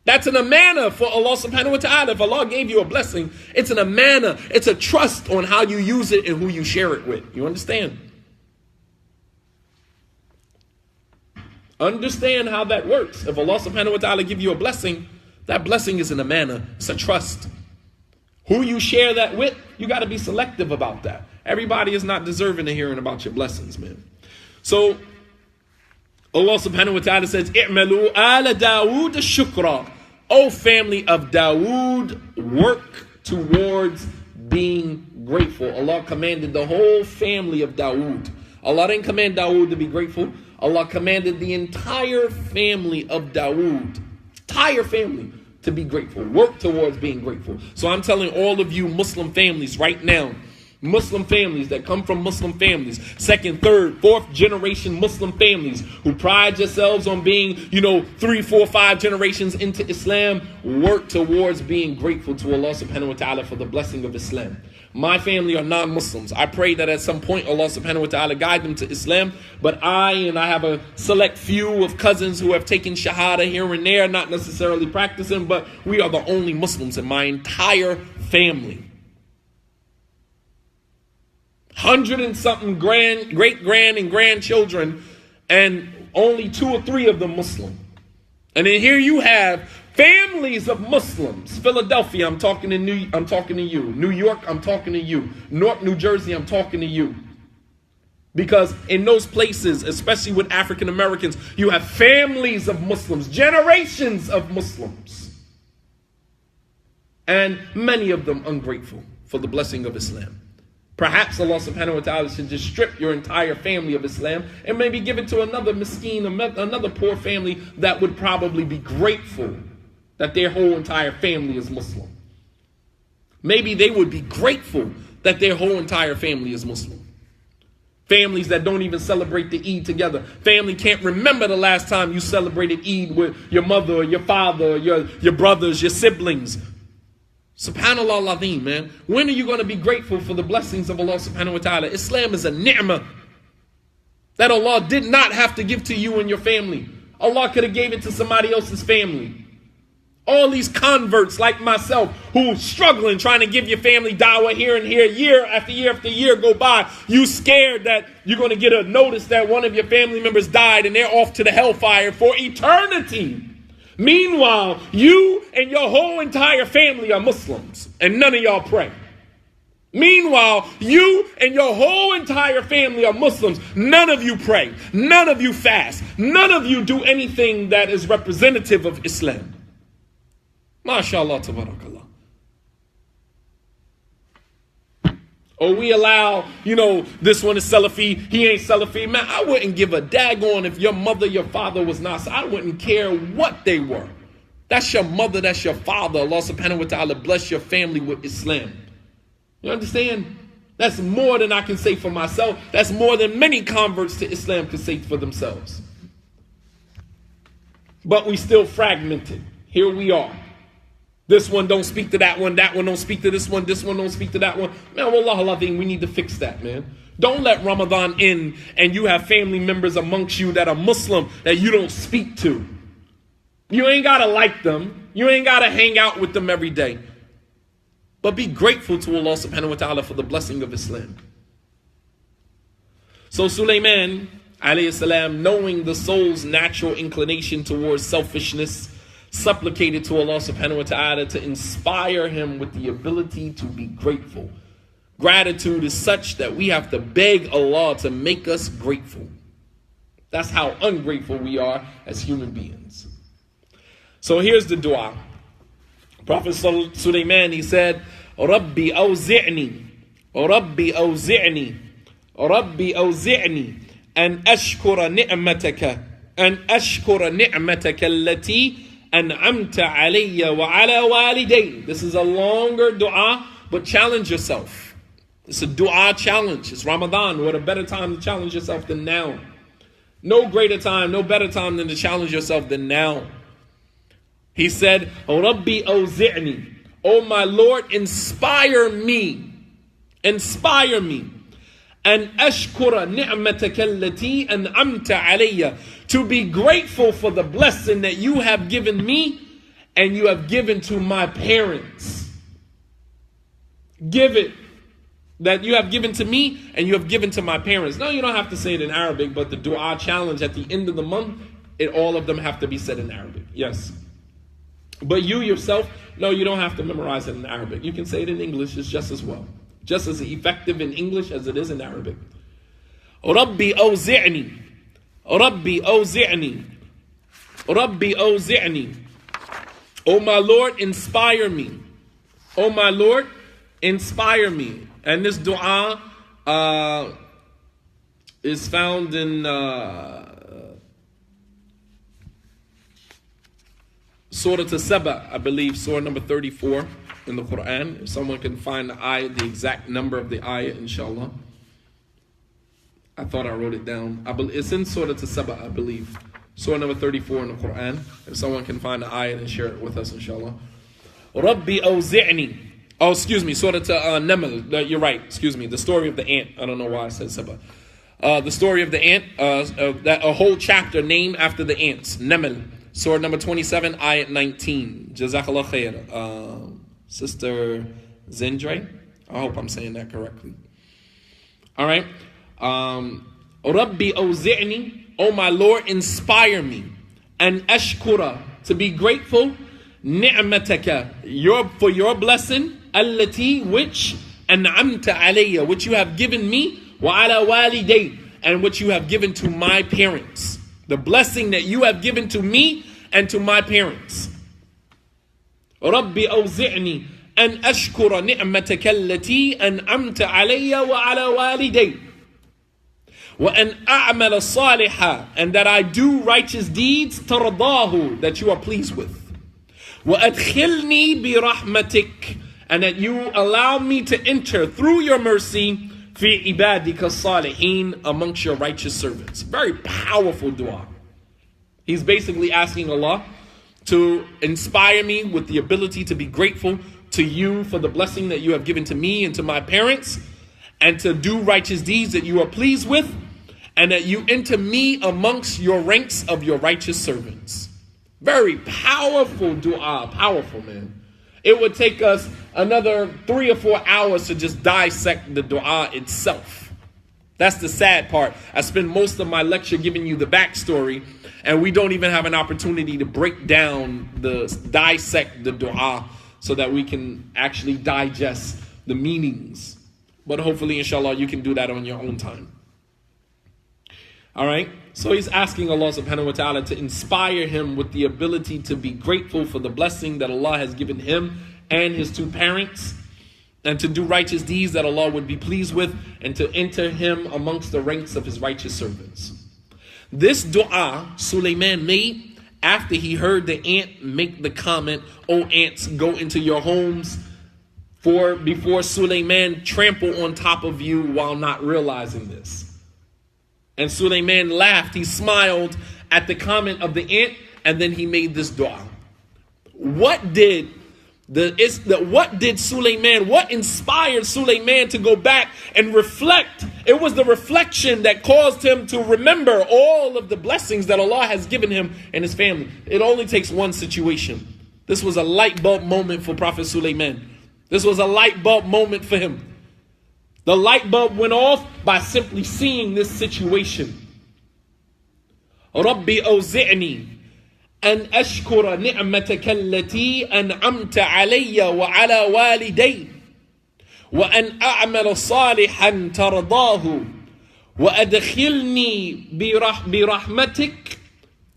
Speaker 1: That's an amanah for Allah subhanahu wa ta'ala. If Allah gave you a blessing, it's an amanah. It's a trust on how you use it and who you share it with. You understand? Understand how that works. If Allah subhanahu wa ta'ala give you a blessing, that blessing is an amanah. It's a trust. Who you share that with, you got to be selective about that. Everybody is not deserving of hearing about your blessings, man. So Allah subhanahu wa ta'ala says, "I'malu ala Dawood shukra." O family of Dawood, work towards being grateful. Allah commanded the whole family of Dawood. Allah didn't command Dawood to be grateful. Allah commanded the entire family of Dawood, entire family, to be grateful. Work towards being grateful. So I'm telling all of you Muslim families right now, Muslim families that come from Muslim families, second, third, fourth generation Muslim families who pride yourselves on being, 3, 4, 5 generations into Islam, work towards being grateful to Allah subhanahu wa ta'ala for the blessing of Islam. My family are non-Muslims. I pray that at some point Allah subhanahu wa ta'ala guide them to Islam, but I have a select few of cousins who have taken Shahada here and there, not necessarily practicing, but we are the only Muslims in my entire family. 100 and something great grand and grandchildren, and only 2 or 3 of them Muslim. And then here you have families of Muslims. Philadelphia, I'm talking to you. New York, I'm talking to you. North New Jersey, I'm talking to you. Because in those places, especially with African Americans, you have families of Muslims, generations of Muslims. And many of them ungrateful for the blessing of Islam. Perhaps Allah subhanahu wa ta'ala should just strip your entire family of Islam and maybe give it to another miskeen, another poor family that would probably be grateful that their whole entire family is Muslim. Maybe they would be grateful that their whole entire family is Muslim. Families that don't even celebrate the Eid together. Family can't remember the last time you celebrated Eid with your mother or your father or your brothers, your siblings. Subhanallah al-Azim, man. When are you going to be grateful for the blessings of Allah subhanahu wa ta'ala? Islam is a ni'mah that Allah did not have to give to you and your family. Allah could have gave it to somebody else's family. All these converts like myself who struggling trying to give your family dawah here and here, year after year after year go by. You scared that you're going to get a notice that one of your family members died and they're off to the hellfire for eternity. Meanwhile, you and your whole entire family are Muslims and none of y'all pray. Meanwhile, you and your whole entire family are Muslims. None of you pray. None of you fast. None of you do anything that is representative of Islam. MashaAllah, tabarakallah. Or we allow, this one is Salafi, he ain't Salafi. Man, I wouldn't give a daggone if your mother, your father was not. I wouldn't care what they were. That's your mother, that's your father. Allah subhanahu wa ta'ala bless your family with Islam. You understand? That's more than I can say for myself. That's more than many converts to Islam can say for themselves. But we still fragmented. Here we are. This one don't speak to that one don't speak to this one don't speak to that one. Man, wallah, we need to fix that, man. Don't let Ramadan in and you have family members amongst you that are Muslim that you don't speak to. You ain't got to like them. You ain't got to hang out with them every day. But be grateful to Allah subhanahu wa ta'ala for the blessing of Islam. So Sulayman, alayhi salam, knowing the soul's natural inclination towards selfishness, supplicated to Allah subhanahu wa ta'ala to inspire him with the ability to be grateful. Gratitude is such that we have to beg Allah to make us grateful. That's how ungrateful we are as human beings. So here's the dua. Prophet Sulayman, he said, Rabbi awzi'ni, Rabbi awzi'ni, Rabbi awzi'ni, an ashkura ni'mataka, allati an'amta alayya wa ala walidayn. This is a longer dua, but challenge yourself. It's a dua challenge. It's Ramadan. What a better time to challenge yourself than now. No greater time, no better time than to challenge yourself than now. He said, Rabbi awzi'ni. Oh my Lord, inspire me. Inspire me. And ashkura ni'mataka allati an'amta alayya. To be grateful for the blessing that you have given me and you have given to my parents. Give it. That you have given to me and you have given to my parents. No, you don't have to say it in Arabic, but the dua challenge at the end of the month, all of them have to be said in Arabic. Yes. But you yourself, no, you don't have to memorize it in Arabic. You can say it in English, it's just as well. Just as effective in English as it is in Arabic. Rabbi awzi'ni. Rabbi awzi'ni. Rabbi awzi'ni. Oh my Lord, inspire me. Oh my Lord, inspire me. And this dua is found in Surah As-Saba, I believe, Surah number 34 in the Quran. If someone can find the ayah, the exact number of the ayah, inshallah. I thought I wrote it down. It's in Surah As-Saba, I believe. Surah number 34 in the Quran. If someone can find the ayah and share it with us, inshallah. Rabbi awzi'ni. Oh, excuse me, Surah Naml. You're right, excuse me. The story of the ant. I don't know why I said Saba. The story of the ant, a whole chapter named after the ants. Naml. Surah number 27, ayat 19. Jazakallah khair. Sister Zendre. I hope I'm saying that correctly. All right. Rabbi awzi'ni. Oh my Lord, inspire me. And ashkura, to be grateful. Ni'mataka, for your blessing. Allati, which an'amta alayya, which you have given me. Wa ala waliday, and which you have given to my parents. The blessing that you have given to me and to my parents. Rabbi awzi'ni أن أشكر نعمتك التي أنعمت علي وعلى والدي وأن أعمل صالحا, and that I do righteous deeds ترضاه, that you are pleased with. وأدخلني برحمتك, and that you allow me to enter through your mercy في عبادك الصالحين, amongst your righteous servants. Very powerful dua. He's basically asking Allah to inspire me with the ability to be grateful to you for the blessing that you have given to me and to my parents, and to do righteous deeds that you are pleased with, and that you enter me amongst your ranks of your righteous servants. Very powerful dua, powerful, man. It would take us another 3 or 4 hours to just dissect the dua itself. That's the sad part. I spend most of my lecture giving you the backstory, and we don't even have an opportunity to break down, dissect the dua, so that we can actually digest the meanings. But hopefully, inshallah, you can do that on your own time. All right? So he's asking Allah subhanahu wa ta'ala to inspire him with the ability to be grateful for the blessing that Allah has given him and his 2 parents, and to do righteous deeds that Allah would be pleased with, and to enter him amongst the ranks of his righteous servants. This dua Sulayman made after he heard the ant make the comment, "O ants, go into your homes," before Sulayman trample on top of you while not realizing this. And Sulayman laughed, he smiled at the comment of the ant, and then he made this dua. What inspired Sulayman to go back and reflect? It was the reflection that caused him to remember all of the blessings that Allah has given him and his family. It only takes one situation. This was a light bulb moment for Prophet Sulayman. This was a light bulb moment for him. The light bulb went off by simply seeing this situation. رَبِّ أَوْزِعْنِي أَنْ أَشْكُرَ نِعْمَتَكَ الَّتِي أَنْعَمْتَ عَلَيَّ وَعَلَى وَالِدَيَّ وَأَنْ أَعْمَلَ صَالِحًا تَرْضَاهُ وَأَدْخِلْنِي بِرَحْمَتِكَ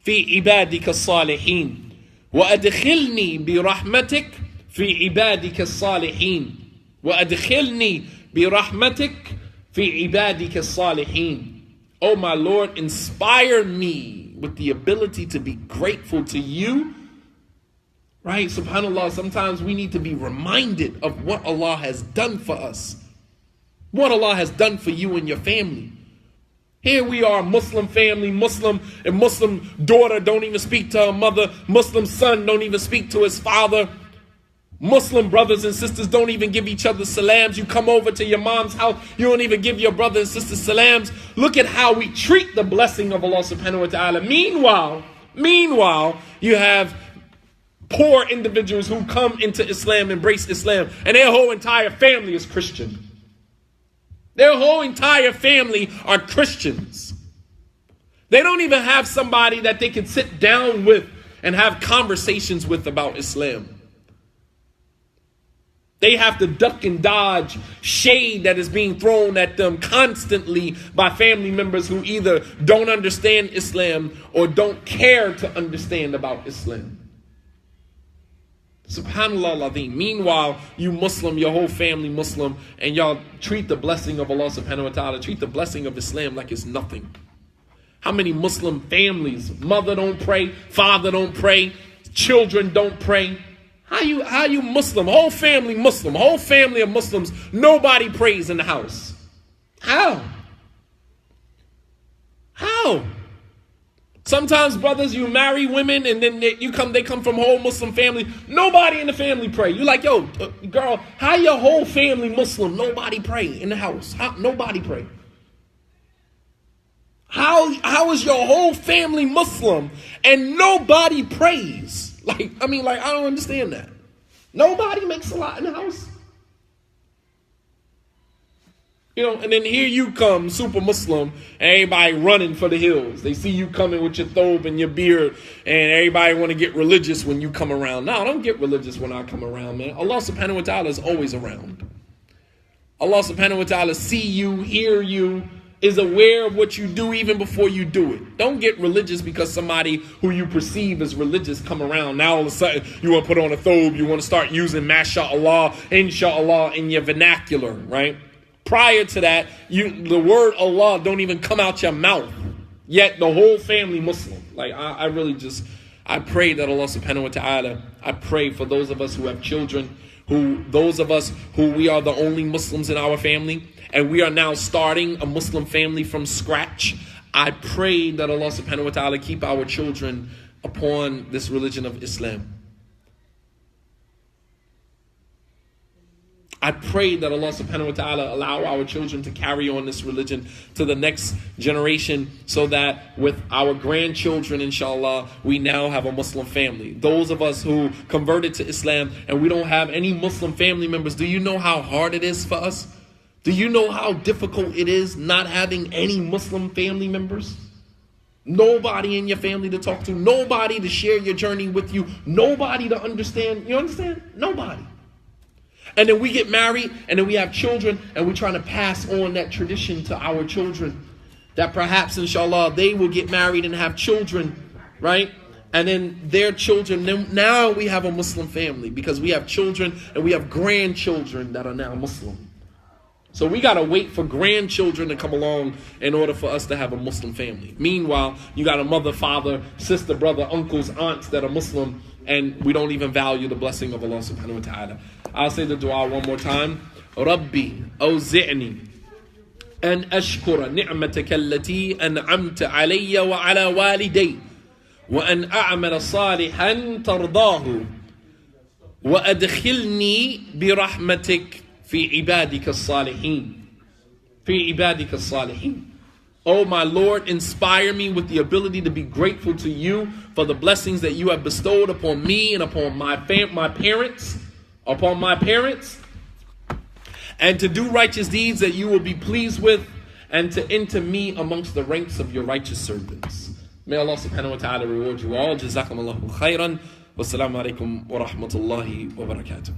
Speaker 1: فِي عِبَادِكَ الصَّالِحِينَ وَأَدْخِلْنِي بِرَحْمَتِكَ فِي عِبَادِكَ الصَّالِحِينَ وَأَدْخِلْنِي بِرَحْمَتِكَ فِي عِبَادِكَ الصَّالِحِينَ. Oh my Lord, inspire me with the ability to be grateful to you. Right? SubhanAllah, sometimes we need to be reminded of what Allah has done for us. What Allah has done for you and your family. Here we are, Muslim family, Muslim daughter don't even speak to her mother. Muslim son don't even speak to his father. Muslim brothers and sisters don't even give each other salams. You come over to your mom's house, you don't even give your brother and sister salams. Look at how we treat the blessing of Allah subhanahu wa ta'ala. Meanwhile, you have poor individuals who come into Islam, embrace Islam, and their whole entire family is Christian. Their whole entire family are Christians. They don't even have somebody that they can sit down with and have conversations with about Islam. They have to duck and dodge shade that is being thrown at them constantly by family members who either don't understand Islam or don't care to understand about Islam. Subhanallah al-Azim. Meanwhile, you Muslim, your whole family Muslim, and y'all treat the blessing of Allah subhanahu wa ta'ala, treat the blessing of Islam like it's nothing. How many Muslim families, mother don't pray, father don't pray, children don't pray? How you Muslim, whole family of Muslims, nobody prays in the house. How? Sometimes, brothers, you marry women and then they come from a whole Muslim family. Nobody in the family pray. You like, yo, girl, how your whole family Muslim? Nobody pray in the house. Nobody pray. How is your whole family Muslim and nobody prays? I don't understand that. Nobody makes a lot in the house. And then here you come, super Muslim, and everybody running for the hills. They see you coming with your thobe and your beard, and everybody want to get religious when you come around. No, don't get religious when I come around, man. Allah subhanahu wa ta'ala is always around. Allah subhanahu wa ta'ala see you, hear you, is aware of what you do even before you do it. Don't get religious because somebody who you perceive as religious come around. Now all of a sudden you want to put on a thobe, you want to start using mashallah, inshallah in your vernacular, right? Prior to that, the word Allah don't even come out your mouth. Yet the whole family Muslim. Like I pray that Allah subhanahu wa ta'ala, I pray for those of us who have children, those of us who we are the only Muslims in our family, and we are now starting a Muslim family from scratch. I pray that Allah subhanahu wa ta'ala keep our children upon this religion of Islam. I pray that Allah subhanahu wa ta'ala allow our children to carry on this religion to the next generation, so that with our grandchildren, inshallah, we now have a Muslim family. Those of us who converted to Islam and we don't have any Muslim family members, do you know how hard it is for us? Do you know how difficult it is not having any Muslim family members? Nobody in your family to talk to, nobody to share your journey with you, nobody to understand. You understand? Nobody. And then we get married, and then we have children, and we're trying to pass on that tradition to our children. That perhaps, inshallah, they will get married and have children, right? And then their children, now we have a Muslim family, because we have children and we have grandchildren that are now Muslim. So we got to wait for grandchildren to come along in order for us to have a Muslim family. Meanwhile, you got a mother, father, sister, brother, uncles, aunts that are Muslim, and we don't even value the blessing of Allah subhanahu wa ta'ala. I'll say the dua one more time. Rabbi awzi'ni an ashkura ni'mataka allati an'amta alayya wa ala waliday wa an a'mala salihan tardahu wa adkhilni bi rahmatik fi ibadika as-salihin. Fi ibadika as-salihin. Oh my Lord, inspire me with the ability to be grateful to you for the blessings that you have bestowed upon me and upon my parents, and to do righteous deeds that you will be pleased with, and to enter me amongst the ranks of your righteous servants. May Allah subhanahu wa ta'ala reward you all. Jazakumullahu khairan. Wassalamu alaikum wa rahmatullahi wa barakatuh.